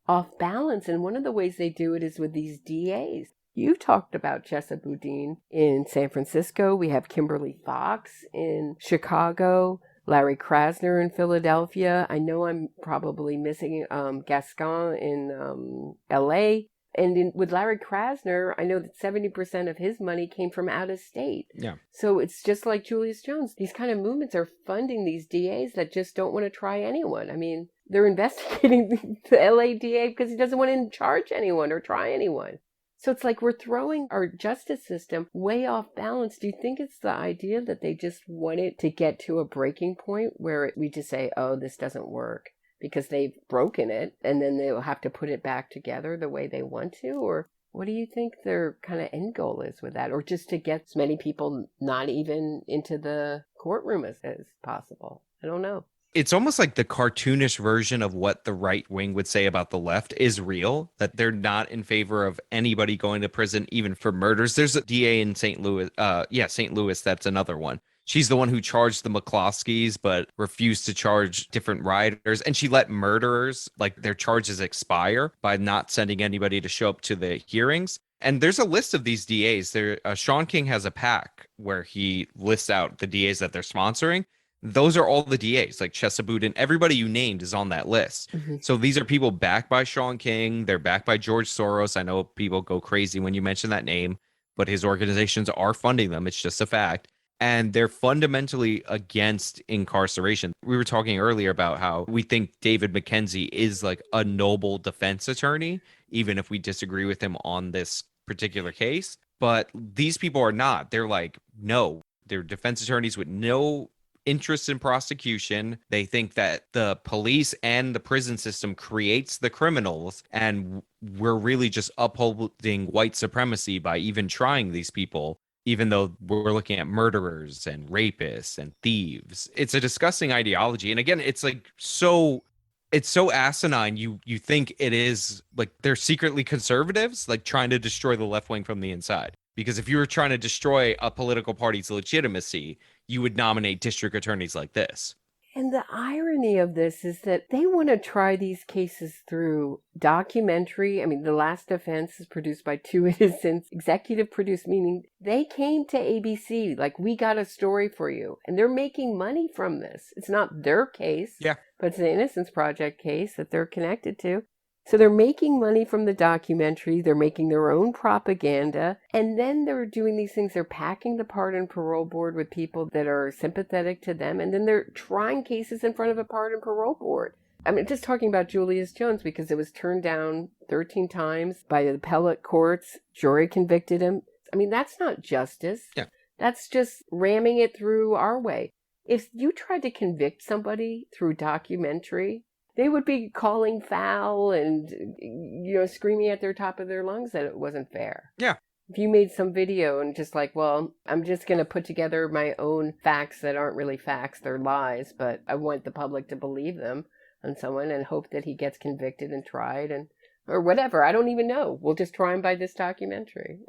off balance. And one of the ways they do it is with these DAs. You talked about Chesa Boudin in San Francisco. We have Kimberly Fox in Chicago. Larry Krasner in Philadelphia. I know I'm probably missing Gascon in L.A. And with Larry Krasner, I know that 70% of his money came from out of state. Yeah. So it's just like Julius Jones. These kind of movements are funding these DAs that just don't want to try anyone. I mean, they're investigating the L.A. DA because he doesn't want to charge anyone or try anyone. So it's like we're throwing our justice system way off balance. Do you think it's the idea that they just wanted to get to a breaking point where we just say, oh, this doesn't work because they've broken it, and then they'll have to put it back together the way they want to? Or what do you think their kind of end goal is with that? Or just to get as many people not even into the courtroom as possible? I don't know. It's almost like the cartoonish version of what the right wing would say about the left is real, that they're not in favor of anybody going to prison, even for murders. There's a DA in St. Louis. St. Louis. That's another one. She's the one who charged the McCloskeys, but refused to charge different rioters. And she let murderers, like, their charges expire by not sending anybody to show up to the hearings. And there's a list of these DAs. Sean King has a pack where he lists out the DAs that they're sponsoring. Those are all the DAs, like Chesa Boudin. Everybody you named is on that list. Mm-hmm. So these are people backed by Sean King. They're backed by George Soros. I know people go crazy when you mention that name, but his organizations are funding them. It's just a fact. And they're fundamentally against incarceration. We were talking earlier about how we think David McKenzie is like a noble defense attorney, even if we disagree with him on this particular case. But these people are not. They're like, no, they're defense attorneys with no interest in prosecution. They think that the police and the prison system creates the criminals, and we're really just upholding white supremacy by even trying these people, even though we're looking at murderers and rapists and thieves. It's a disgusting ideology. And again, it's like it's so asinine. You think it is like they're secretly conservatives, like trying to destroy the left wing from the inside. Because if you were trying to destroy a political party's legitimacy, you would nominate district attorneys like this. And the irony of this is that they want to try these cases through documentary. I mean, The Last Defense is produced by Two Innocents, executive produced, meaning they came to ABC like, we got a story for you. And they're making money from this. It's not their case, but it's the Innocence Project case that they're connected to. So they're making money from the documentary. They're making their own propaganda. And then they're doing these things. They're packing the pardon parole board with people that are sympathetic to them. And then they're trying cases in front of a pardon parole board. I mean, just talking about Julius Jones, because it was turned down 13 times by the appellate courts. Jury convicted him. I mean, that's not justice. Yeah. That's just ramming it through our way. If you tried to convict somebody through documentary, they would be calling foul and, screaming at the top of their lungs that it wasn't fair. Yeah. If you made some video and just like, well, I'm just going to put together my own facts that aren't really facts, they're lies, but I want the public to believe them on someone and hope that he gets convicted and tried or whatever. I don't even know. We'll just try him by this documentary.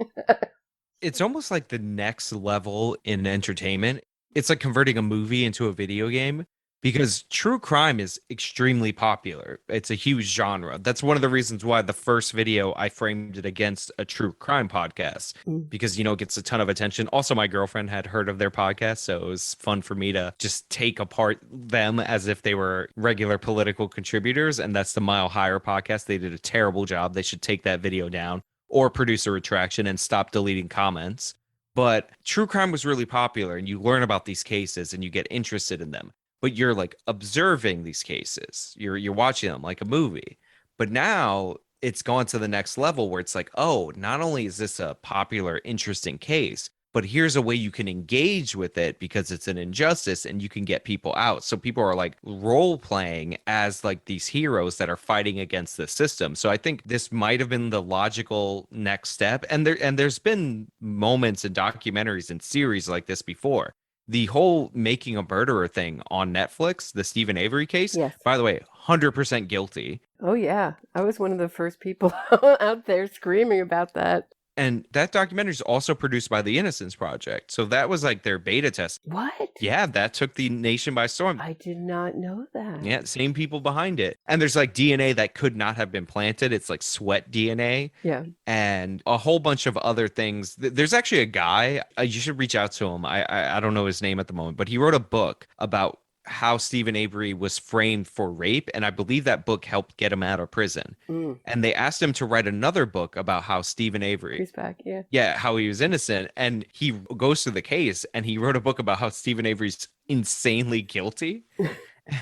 It's almost like the next level in entertainment. It's like converting a movie into a video game, because true crime is extremely popular. It's a huge genre. That's one of the reasons why the first video I framed it against a true crime podcast, because, it gets a ton of attention. Also, my girlfriend had heard of their podcast, so it was fun for me to just take apart them as if they were regular political contributors. And that's the Mile Higher podcast. They did a terrible job. They should take that video down or produce a retraction and stop deleting comments. But true crime was really popular, and you learn about these cases and you get interested in them. But you're like observing these cases. You're watching them like a movie. But now it's gone to the next level where it's like, oh, not only is this a popular, interesting case, but here's a way you can engage with it because it's an injustice and you can get people out. So people are like role playing as like these heroes that are fighting against the system. So I think this might have been the logical next step. And there's been moments in documentaries and series like this before. The whole Making a Murderer thing on Netflix, the Stephen Avery case, Yes. By the way, 100% guilty. Oh, yeah. I was one of the first people out there screaming about that. And that documentary is also produced by the Innocence Project. So that was like their beta test. What? Yeah, that took the nation by storm. I did not know that. Yeah, same people behind it. And there's like DNA that could not have been planted. It's like sweat DNA. Yeah. And a whole bunch of other things. There's actually a guy, you should reach out to him. I don't know his name at the moment, but he wrote a book about how Stephen Avery was framed for rape. And I believe that book helped get him out of prison. And they asked him to write another book about how Stephen Avery, He's back, yeah. Yeah, how he was innocent. And he goes through the case and he wrote a book about how Stephen Avery's insanely guilty.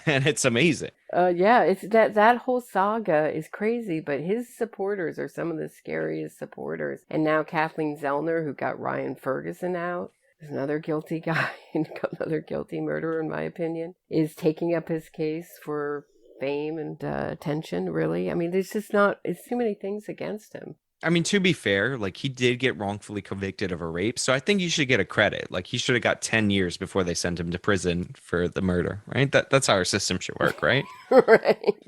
And it's amazing. Yeah, it's that whole saga is crazy, but his supporters are some of the scariest supporters. And now Kathleen Zellner, who got Ryan Ferguson out, is another guilty guy, another guilty murderer, in my opinion, is taking up his case for fame and attention, really. I mean, it's too many things against him. I mean, to be fair, like he did get wrongfully convicted of a rape. So I think you should get a credit. Like he should have got 10 years before they sent him to prison for the murder, right? That's how our system should work, right?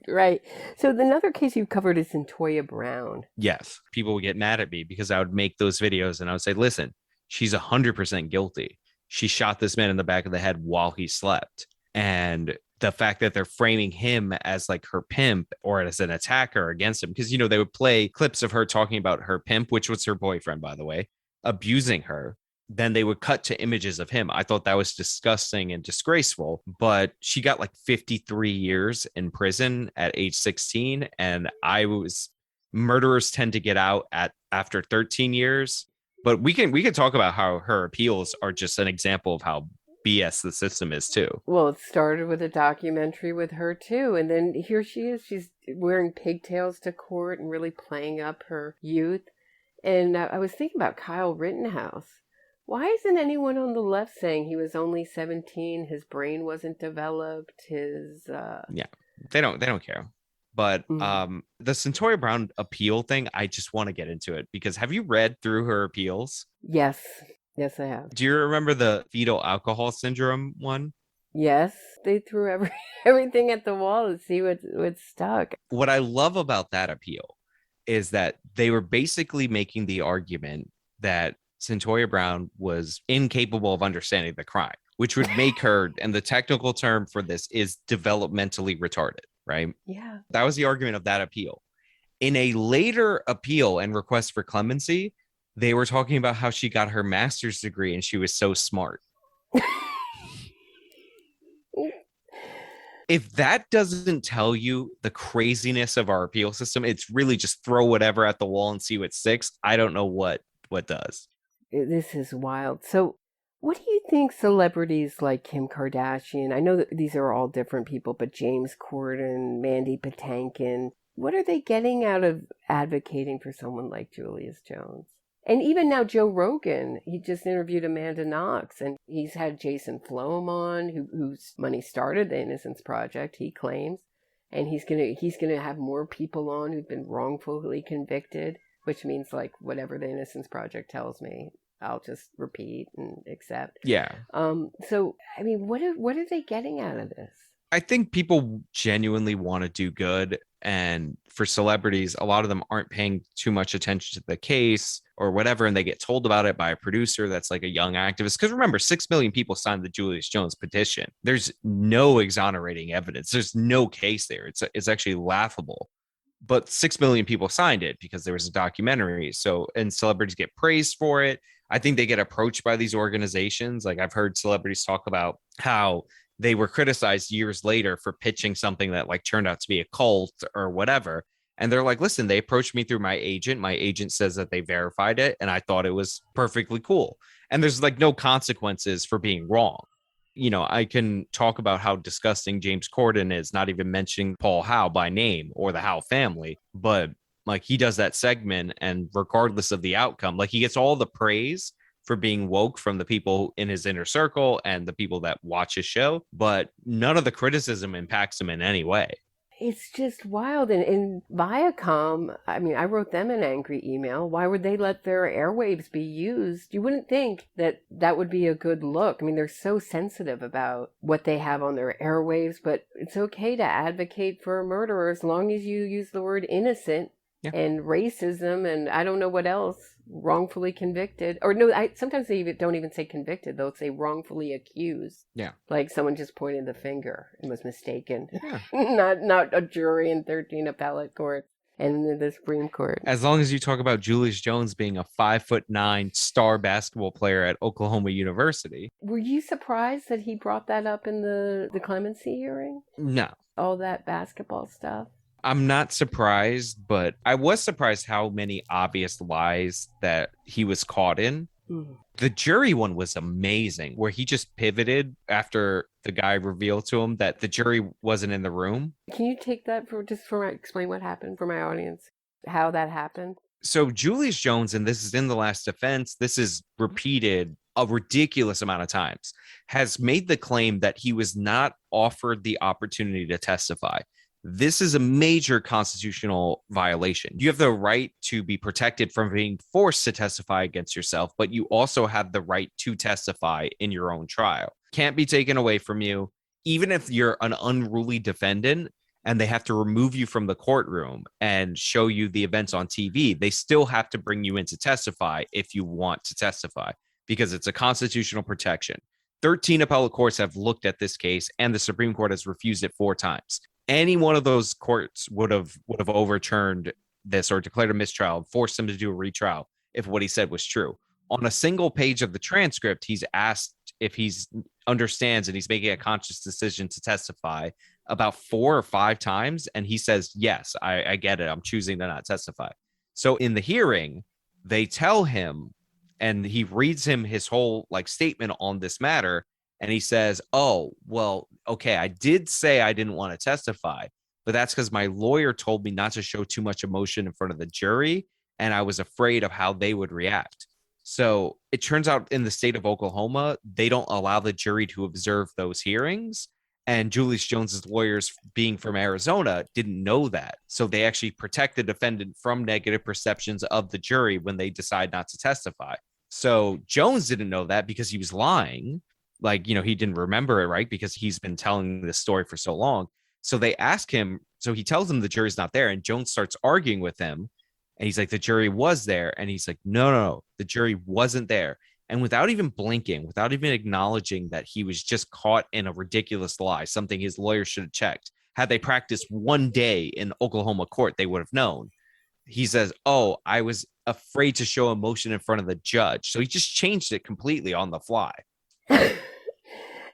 Right. So another case you've covered is Cyntoia Brown. Yes. People would get mad at me because I would make those videos and I would say, listen, she's 100% guilty. She shot this man in the back of the head while he slept. And the fact that they're framing him as like her pimp or as an attacker against him, because, they would play clips of her talking about her pimp, which was her boyfriend, by the way, abusing her. Then they would cut to images of him. I thought that was disgusting and disgraceful, but she got like 53 years in prison at age 16. And murderers tend to get out after 13 years. But we can talk about how her appeals are just an example of how BS the system is too. Well, it started with a documentary with her too, and then here she is. She's wearing pigtails to court and really playing up her youth. And I was thinking about Kyle Rittenhouse. Why isn't anyone on the left saying he was only 17, his brain wasn't developed, Yeah, they don't care. But the Cyntoia Brown appeal thing, I just want to get into it because have you read through her appeals? Yes, I have. Do you remember the fetal alcohol syndrome one? Yes, they threw everything at the wall to see what stuck. What I love about that appeal is that they were basically making the argument that Cyntoia Brown was incapable of understanding the crime, which would make her, and the technical term for this is developmentally retarded, right? Yeah. That was the argument of that appeal. In a later appeal and request for clemency, they were talking about how she got her master's degree and she was so smart. If that doesn't tell you the craziness of our appeal system, it's really just throw whatever at the wall and see what sticks. I don't know what does. This is wild. So, what do you think celebrities like Kim Kardashian, I know that these are all different people, but James Corden, Mandy Patinkin, what are they getting out of advocating for someone like Julius Jones? And even now, Joe Rogan, he just interviewed Amanda Knox, and he's had Jason Flom on, whose money started the Innocence Project, he claims, and he's gonna have more people on who've been wrongfully convicted, which means like whatever the Innocence Project tells me, I'll just repeat and accept. Yeah. So I mean, what are they getting out of this? I think people genuinely want to do good. And for celebrities, a lot of them aren't paying too much attention to the case or whatever. And they get told about it by a producer that's like a young activist. Because remember, 6 million people signed the Julius Jones petition. There's no exonerating evidence. There's no case there. It's actually laughable. But 6 million people signed it because there was a documentary. So, and celebrities get praised for it. I think they get approached by these organizations. Like I've heard celebrities talk about how they were criticized years later for pitching something that like turned out to be a cult or whatever. And they're like, listen, they approached me through my agent. My agent says that they verified it and I thought it was perfectly cool. And there's like no consequences for being wrong. I can talk about how disgusting James Corden is, not even mentioning Paul Howe by name or the Howe family, but like he does that segment and regardless of the outcome, like he gets all the praise for being woke from the people in his inner circle and the people that watch his show, but none of the criticism impacts him in any way. It's just wild. And Viacom, I mean, I wrote them an angry email. Why would they let their airwaves be used? You wouldn't think that that would be a good look. I mean, they're so sensitive about what they have on their airwaves, but it's okay to advocate for a murderer as long as you use the word innocent. Yeah. And racism and I don't know what else, wrongfully convicted. Or no, sometimes they don't even say convicted. They'll say wrongfully accused. Yeah. Like someone just pointed the finger and was mistaken. Yeah. not a jury in 13 appellate courts and the Supreme Court. As long as you talk about Julius Jones being a 5'9" star basketball player at Oklahoma University. Were you surprised that he brought that up in the clemency hearing? No. All that basketball stuff? I'm not surprised, but I was surprised how many obvious lies that he was caught in. Mm. The jury one was amazing, where he just pivoted after the guy revealed to him that the jury wasn't in the room. Can you take that explain what happened for my audience, how that happened? So Julius Jones, and this is in the last defense, this is repeated a ridiculous amount of times, has made the claim that he was not offered the opportunity to testify. This is a major constitutional violation. You have the right to be protected from being forced to testify against yourself, but you also have the right to testify in your own trial. Can't be taken away from you. Even if you're an unruly defendant and they have to remove you from the courtroom and show you the events on TV, they still have to bring you in to testify if you want to testify, because it's a constitutional protection. 13 appellate courts have looked at this case and the Supreme Court has refused it 4 times. Any one of those courts would have overturned this or declared a mistrial, forced him to do a retrial if what he said was true. On a single page of the transcript, he's asked if he understands and he's making a conscious decision to testify about 4 or 5 times. And he says, yes, I get it. I'm choosing to not testify. So in the hearing, they tell him, and he reads him his whole like statement on this matter. And he says, oh, well, okay, I did say I didn't want to testify, but that's because my lawyer told me not to show too much emotion in front of the jury. And I was afraid of how they would react. So it turns out in the state of Oklahoma, they don't allow the jury to observe those hearings. And Julius Jones's lawyers, being from Arizona, didn't know that. So they actually protect the defendant from negative perceptions of the jury when they decide not to testify. So Jones didn't know that because he was lying. Like, he didn't remember it, right? Because he's been telling this story for so long. So they ask him, so he tells them the jury's not there. And Jones starts arguing with him. And he's like, the jury was there. And he's like, no, the jury wasn't there. And without even blinking, without even acknowledging that he was just caught in a ridiculous lie, something his lawyer should have checked. Had they practiced one day in Oklahoma court, they would have known. He says, oh, I was afraid to show emotion in front of the judge. So he just changed it completely on the fly.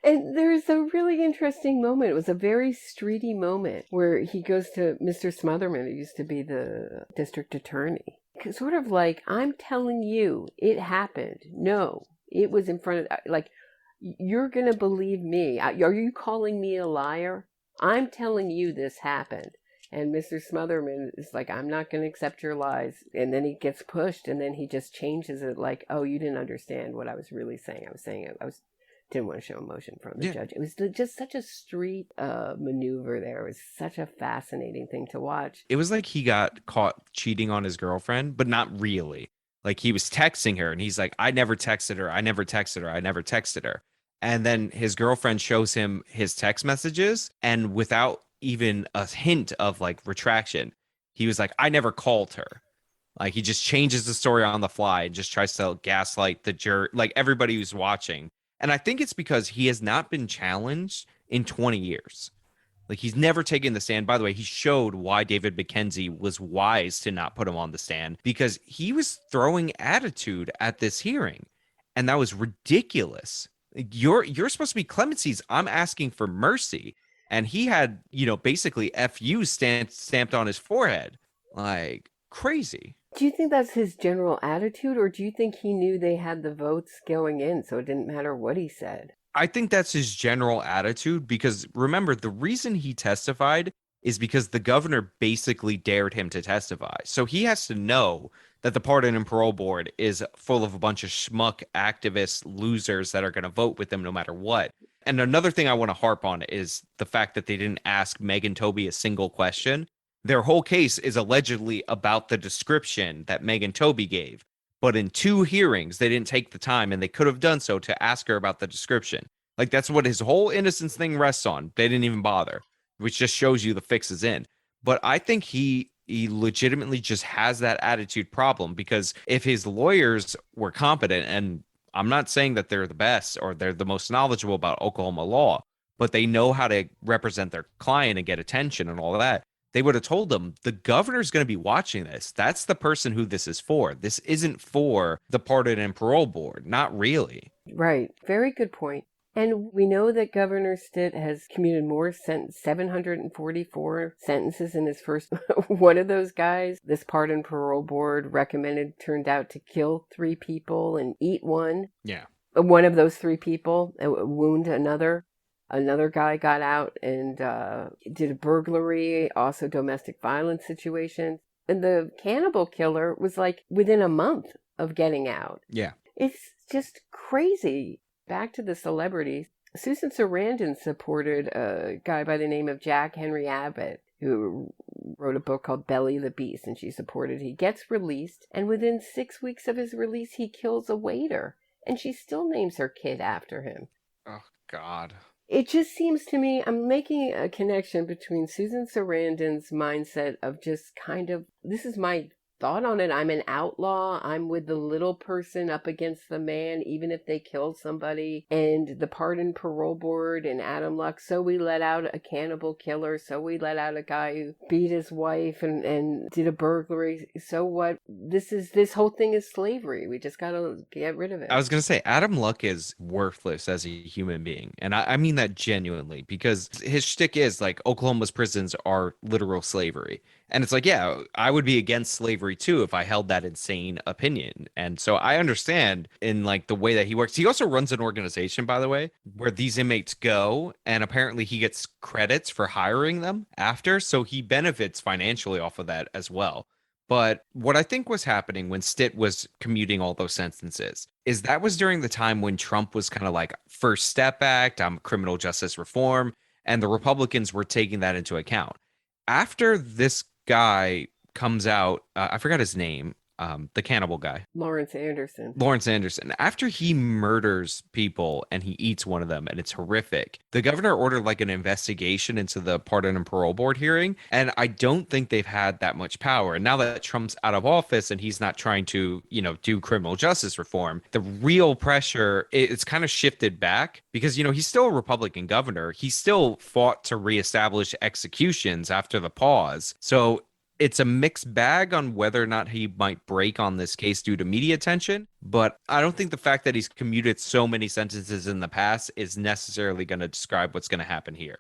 And there's a really interesting moment. It was a very streety moment where he goes to Mr. Smotherman, who used to be the district attorney. Sort of like, I'm telling you, it happened. No, it was in front of, like, you're going to believe me. Are you calling me a liar? I'm telling you this happened. And Mr. Smotherman is like, I'm not going to accept your lies. And then he gets pushed, and then he just changes it like, oh, you didn't understand what I was really saying. Didn't want to show emotion in front of the judge. It was just such a street maneuver there. It was such a fascinating thing to watch. It was like he got caught cheating on his girlfriend, but not really. Like he was texting her and he's like, I never texted her. I never texted her. I never texted her. And then his girlfriend shows him his text messages. And without even a hint of like retraction, he was like, I never called her. Like he just changes the story on the fly and just tries to gaslight the jury, like everybody who's watching. And I think it's because he has not been challenged in 20 years. Like he's never taken the stand. By the way, he showed why David McKenzie was wise to not put him on the stand because he was throwing attitude at this hearing. And that was ridiculous. You're supposed to be clemency's. I'm asking for mercy. And he had, basically FU stamped on his forehead. Like crazy. Do you think that's his general attitude, or do you think he knew they had the votes going in, so it didn't matter what he said? I think that's his general attitude because remember, the reason he testified is because the governor basically dared him to testify. So he has to know that the Pardon and Parole Board is full of a bunch of schmuck activists, losers that are going to vote with them no matter what. And another thing I want to harp on is the fact that they didn't ask Megan Tobey a single question. Their whole case is allegedly about the description that Megan Tobey gave. But in 2 hearings, they didn't take the time, and they could have done so to ask her about the description. Like, that's what his whole innocence thing rests on. They didn't even bother, which just shows you the fix is in. But I think he legitimately just has that attitude problem because if his lawyers were competent, and I'm not saying that they're the best or they're the most knowledgeable about Oklahoma law, but they know how to represent their client and get attention and all of that, they would have told them the governor's going to be watching this. That's the person who this is for. This isn't for the Pardon and Parole Board. Not really. Right. Very good point. And we know that Governor Stitt has commuted more 744 sentences in his first. One of those guys, this Pardon and Parole Board recommended, turned out to kill 3 people and eat one. Yeah. One of those 3 people, wound another. Another guy got out and did a burglary, also domestic violence situations. And the cannibal killer was like within a month of getting out. Yeah. It's just crazy. Back to the celebrities. Susan Sarandon supported a guy by the name of Jack Henry Abbott, who wrote a book called Belly the Beast, and she supported. He gets released, and within 6 weeks of his release, he kills a waiter. And she still names her kid after him. Oh, God. It just seems to me, I'm making a connection between Susan Sarandon's mindset of just kind of, this is my thought on it. I'm an outlaw. I'm with the little person up against the man, even if they killed somebody. And the Pardon Parole Board and Adam Luck. So we let out a cannibal killer. So we let out a guy who beat his wife and did a burglary. So what? This whole thing is slavery. We just got to get rid of it. I was going to say, Adam Luck is worthless as a human being. And I mean that genuinely because his shtick is like Oklahoma's prisons are literal slavery. And it's like, yeah, I would be against slavery too if I held that insane opinion. And so I understand in like the way that he works. He also runs an organization, by the way, where these inmates go. And apparently he gets credits for hiring them after. So he benefits financially off of that as well. But what I think was happening when Stitt was commuting all those sentences is that was during the time when Trump was kind of like First Step Act, criminal justice reform, and the Republicans were taking that into account. After this guy comes out, I forgot his name, the cannibal guy. Lawrence Anderson. After he murders people and he eats one of them and it's horrific, the governor ordered like an investigation into the Pardon and Parole Board hearing. And I don't think they've had that much power. And now that Trump's out of office and he's not trying to, do criminal justice reform, the real pressure, it's kind of shifted back because, he's still a Republican governor. He still fought to reestablish executions after the pause. So It's a mixed bag on whether or not he might break on this case due to media attention, but I don't think the fact that he's commuted so many sentences in the past is necessarily going to describe what's going to happen here.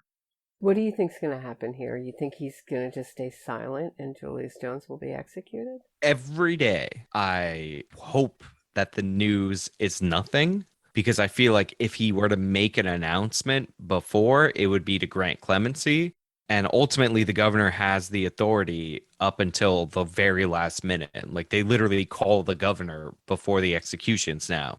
What do you think's going to happen here? You think he's going to just stay silent and Julius Jones will be executed? Every day, I hope that the news is nothing, because I feel like if he were to make an announcement before, it would be to grant clemency. And ultimately, the governor has the authority up until the very last minute. Like they literally call the governor before the executions now,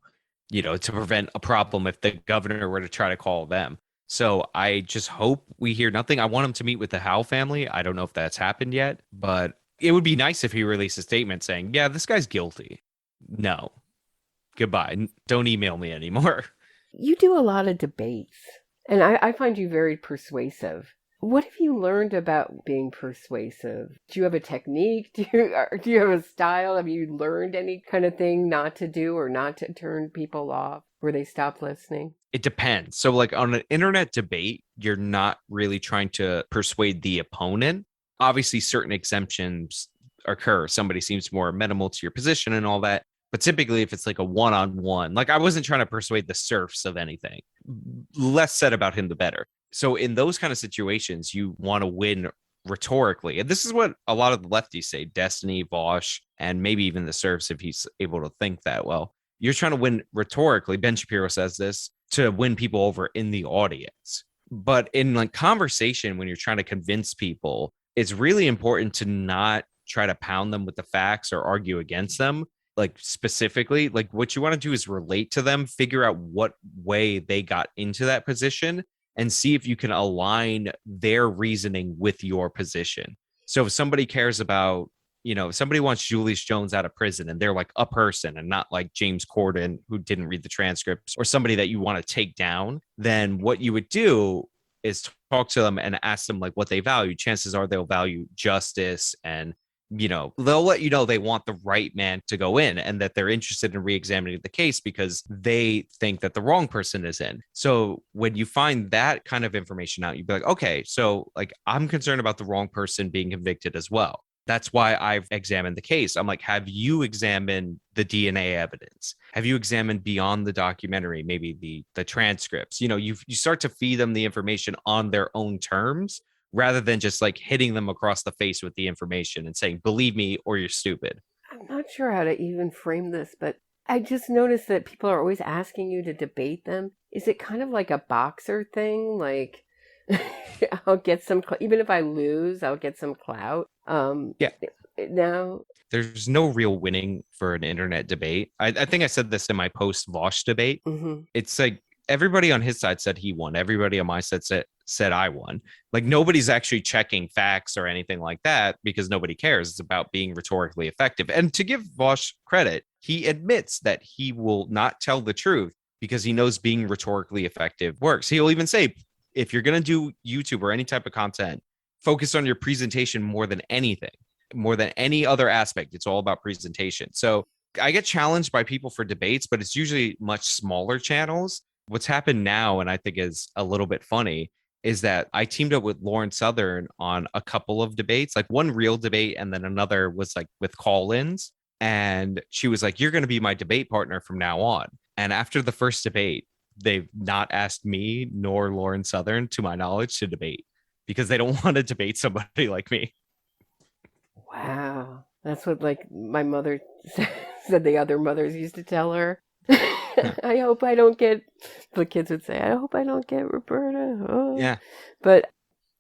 to prevent a problem if the governor were to try to call them. So I just hope we hear nothing. I want him to meet with the Howe family. I don't know if that's happened yet, but it would be nice if he released a statement saying, yeah, this guy's guilty. No, goodbye. Don't email me anymore. You do a lot of debates, and I find you very persuasive. What have you learned about being persuasive? Do you have a technique? Do you have a style? Have you learned any kind of thing not to do or not to turn people off where they stop listening? It depends. So, like on an internet debate, you're not really trying to persuade the opponent. Obviously, certain exemptions occur. Somebody seems more amenable to your position and all that. But typically, if it's like a one-on-one, like I wasn't trying to persuade the serfs of anything. Less said about him, the better. So in those kind of situations, you want to win rhetorically. And this is what a lot of the lefties say, Destiny, Vosh, and maybe even the serfs, if he's able to think that well. You're trying to win rhetorically. Ben Shapiro says this to win people over in the audience. But in like conversation, when you're trying to convince people, it's really important to not try to pound them with the facts or argue against them. Like specifically, like what you want to do is relate to them, figure out what way they got into that position, and see if you can align their reasoning with your position. So if somebody cares about, if somebody wants Julius Jones out of prison and they're like a person and not like James Corden who didn't read the transcripts, or somebody that you want to take down, then what you would do is talk to them and ask them like what they value. Chances are they'll value justice, and they'll let you know they want the right man to go in and that they're interested in re-examining the case because they think that the wrong person is in. So when you find that kind of information out, you'd be like, okay, so like I'm concerned about the wrong person being convicted as well. That's why I've examined the case. I'm like, have you examined the DNA evidence? Have you examined beyond the documentary, maybe the transcripts? You start to feed them the information on their own terms, rather than just like hitting them across the face with the information and saying, believe me or you're stupid. I'm not sure how to even frame this, but I just noticed that people are always asking you to debate them. Is it kind of like a boxer thing? Like, I'll get some, even if I lose, I'll get some clout. Yeah. Now, there's no real winning for an internet debate. I think I said this in my post Vosh debate. mm-hmm. It's like everybody on his side said he won. Everybody on my side said I won. Like nobody's actually checking facts or anything like that because nobody cares. It's about being rhetorically effective. And to give Vosh credit, he admits that he will not tell the truth because he knows being rhetorically effective works. He'll even say, if you're going to do YouTube or any type of content, focus on your presentation more than anything, more than any other aspect. It's all about presentation. So I get challenged by people for debates, but it's usually much smaller channels. What's happened now, and I think is a little bit funny, is that I teamed up with Lauren Southern on a couple of debates, like one real debate, and then another was like with call-ins. And she was like, you're going to be my debate partner from now on. And after the first debate, they've not asked me nor Lauren Southern, to my knowledge, to debate because they don't want to debate somebody like me. Wow. That's what like my mother said the other mothers used to tell her. I hope I don't get, the kids would say, I hope I don't get Roberta. Oh. Yeah. But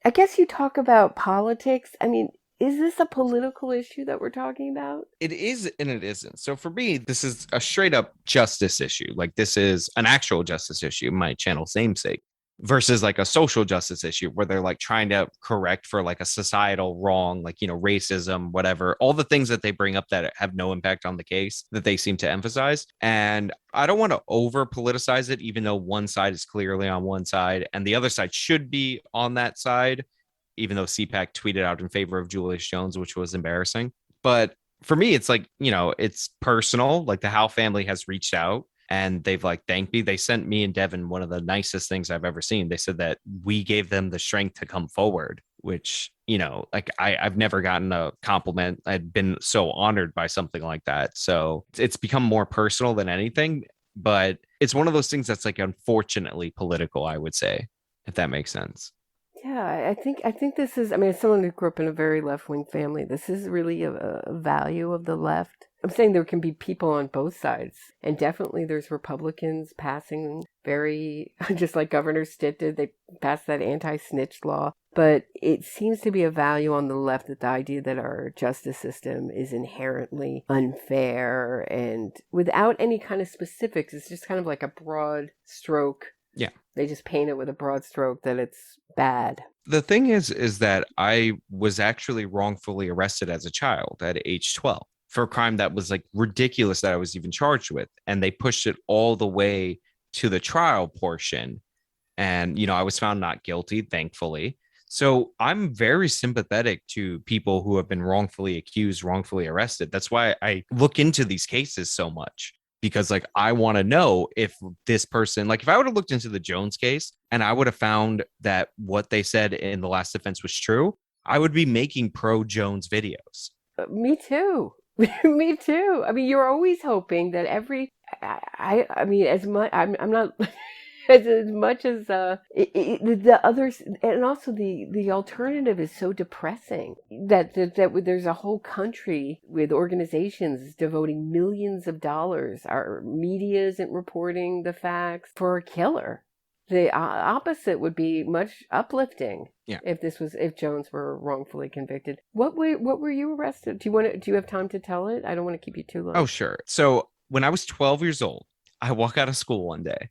I guess you talk about politics. I mean, is this a political issue that we're talking about? It is and it isn't. So for me, this is a straight up justice issue. Like this is an actual justice issue, my channel's namesake, versus like a social justice issue where they're like trying to correct for like a societal wrong, like, racism, whatever, all the things that they bring up that have no impact on the case that they seem to emphasize. And I don't want to over politicize it, even though one side is clearly on one side and the other side should be on that side, even though CPAC tweeted out in favor of Julius Jones, which was embarrassing. But for me, it's like, it's personal. Like the Howe family has reached out. and they've like thanked me. They sent me and Devin one of the nicest things I've ever seen. They said that we gave them the strength to come forward, which, like I've never gotten a compliment. I'd been so honored by something like that. So it's become more personal than anything, but it's one of those things that's like unfortunately political, I would say, if that makes sense. Yeah, I think this is. I mean, as someone who grew up in a very left wing family, this is really a value of the left. I'm saying there can be people on both sides, and definitely there's Republicans passing very, just like Governor Stitt did. They passed that anti-snitch law, but it seems to be a value on the left that the idea that our justice system is inherently unfair, and without any kind of specifics, it's just kind of like a broad stroke. Yeah. They just paint it with a broad stroke that it's bad. The thing is that I was actually wrongfully arrested as a child at age 12 for a crime that was like ridiculous that I was even charged with. And they pushed it all the way to the trial portion. And, I was found not guilty, thankfully. So I'm very sympathetic to people who have been wrongfully accused, wrongfully arrested. That's why I look into these cases so much, because like I want to know if this person, like if I would have looked into the Jones case and I would have found that what they said in the last defense was true, I would be making pro Jones videos. Me too. Me too. I mean, you're always hoping that I mean, as much, I'm not, as much as, the others, and also the alternative is so depressing that there's a whole country with organizations devoting millions of dollars. Our media isn't reporting the facts for a killer. The opposite would be much uplifting. Yeah. If Jones were wrongfully convicted. What were you arrested? Do you have time to tell it? I don't want to keep you too long. Oh, sure. So when I was 12 years old, I walk out of school one day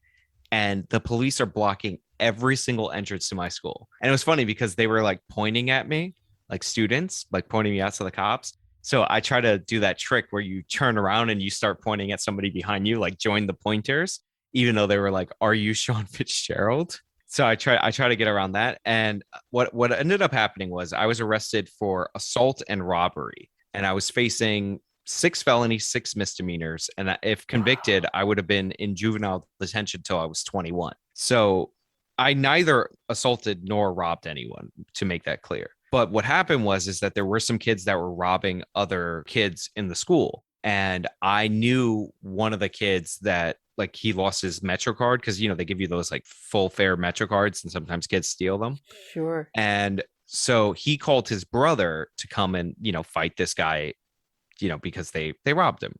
and the police are blocking every single entrance to my school. And it was funny because they were like pointing at me, like students, like pointing me out to the cops. So I try to do that trick where you turn around and you start pointing at somebody behind you, like join the pointers, even though they were like, "Are you Sean Fitzgerald?" So I try to get around that. And what ended up happening was I was arrested for assault and robbery, and I was facing 6 felonies, 6 misdemeanors. And if convicted, I would have been in juvenile detention till I was 21. So I neither assaulted nor robbed anyone, to make that clear. But what happened is that there were some kids that were robbing other kids in the school. And I knew one of the kids that like he lost his Metro card because, they give you those like full fare Metro cards and sometimes kids steal them. Sure. And so he called his brother to come and, fight this guy, because they robbed him.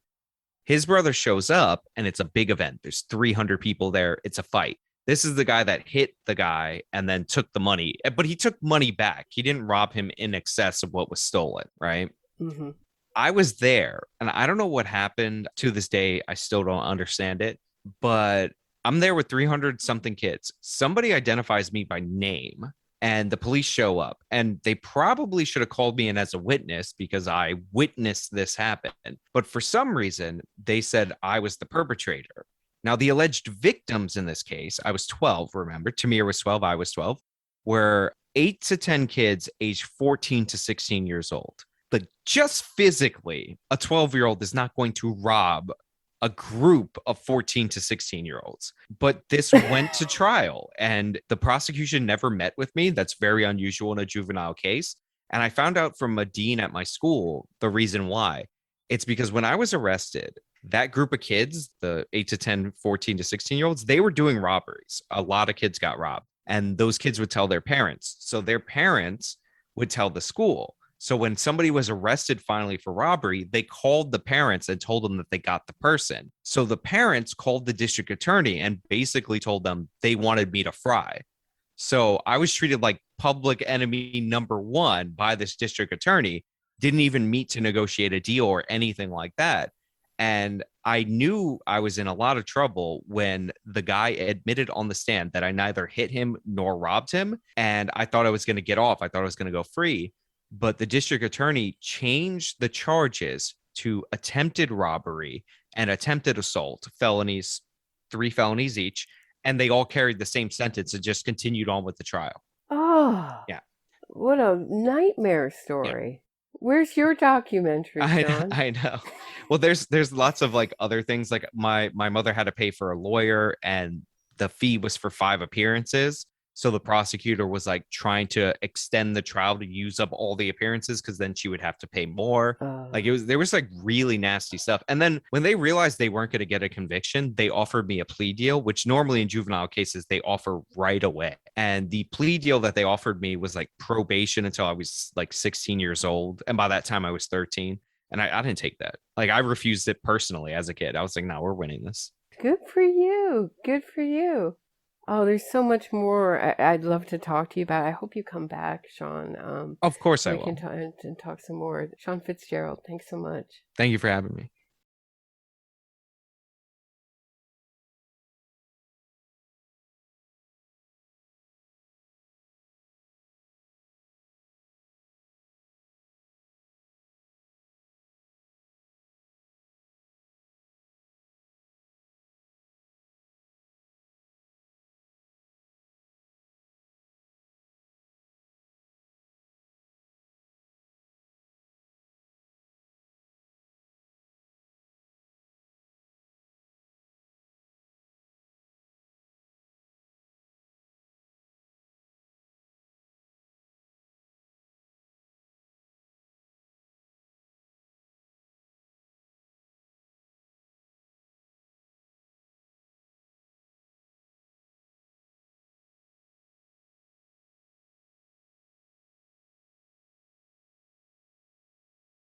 His brother shows up and it's a big event. There's 300 people there. It's a fight. This is the guy that hit the guy and then took the money, but he took money back. He didn't rob him in excess of what was stolen, right? Mm-hmm. I was there and I don't know what happened to this day. I still don't understand it, but I'm there with 300 something kids. Somebody identifies me by name and the police show up, and they probably should have called me in as a witness because I witnessed this happen. But for some reason, they said I was the perpetrator. Now, the alleged victims in this case, I was 12, remember, Tamir was 12, I was 12, were 8 to 10 kids aged 14 to 16 years old. But just physically, a 12-year-old is not going to rob a group of 14 to 16-year-olds. But this went to trial, and the prosecution never met with me. That's very unusual in a juvenile case. And I found out from a dean at my school the reason why. It's because when I was arrested, that group of kids, the 8 to 10, 14 to 16-year-olds, they were doing robberies. A lot of kids got robbed, and those kids would tell their parents. So their parents would tell the school. So when somebody was arrested finally for robbery, they called the parents and told them that they got the person. So the parents called the district attorney and basically told them they wanted me to fry. So I was treated like public enemy number one by this district attorney, didn't even meet to negotiate a deal or anything like that. And I knew I was in a lot of trouble when the guy admitted on the stand that I neither hit him nor robbed him. And I thought I was going to get off. I thought I was going to go free. But the district attorney changed the charges to attempted robbery and attempted assault, felonies, 3 felonies each. And they all carried the same sentence and just continued on with the trial. Oh, Yeah. what a nightmare story. Yeah. Where's your documentary, I Sean? I know. Well, there's lots of like other things. Like my mother had to pay for a lawyer, and the fee was for 5 appearances. So the prosecutor was like trying to extend the trial to use up all the appearances because then she would have to pay more. Like there was like really nasty stuff. And then when they realized they weren't going to get a conviction, they offered me a plea deal, which normally in juvenile cases they offer right away. And the plea deal that they offered me was like probation until I was like 16 years old. And by that time I was 13. And I didn't take that. Like I refused it personally as a kid. I was like, no, we're winning this. Good for you. Good for you. Oh, there's so much more I'd love to talk to you about. I hope you come back, Sean. Of course So I we can will. talk some more. Sean Fitzgerald, thanks so much. Thank you for having me.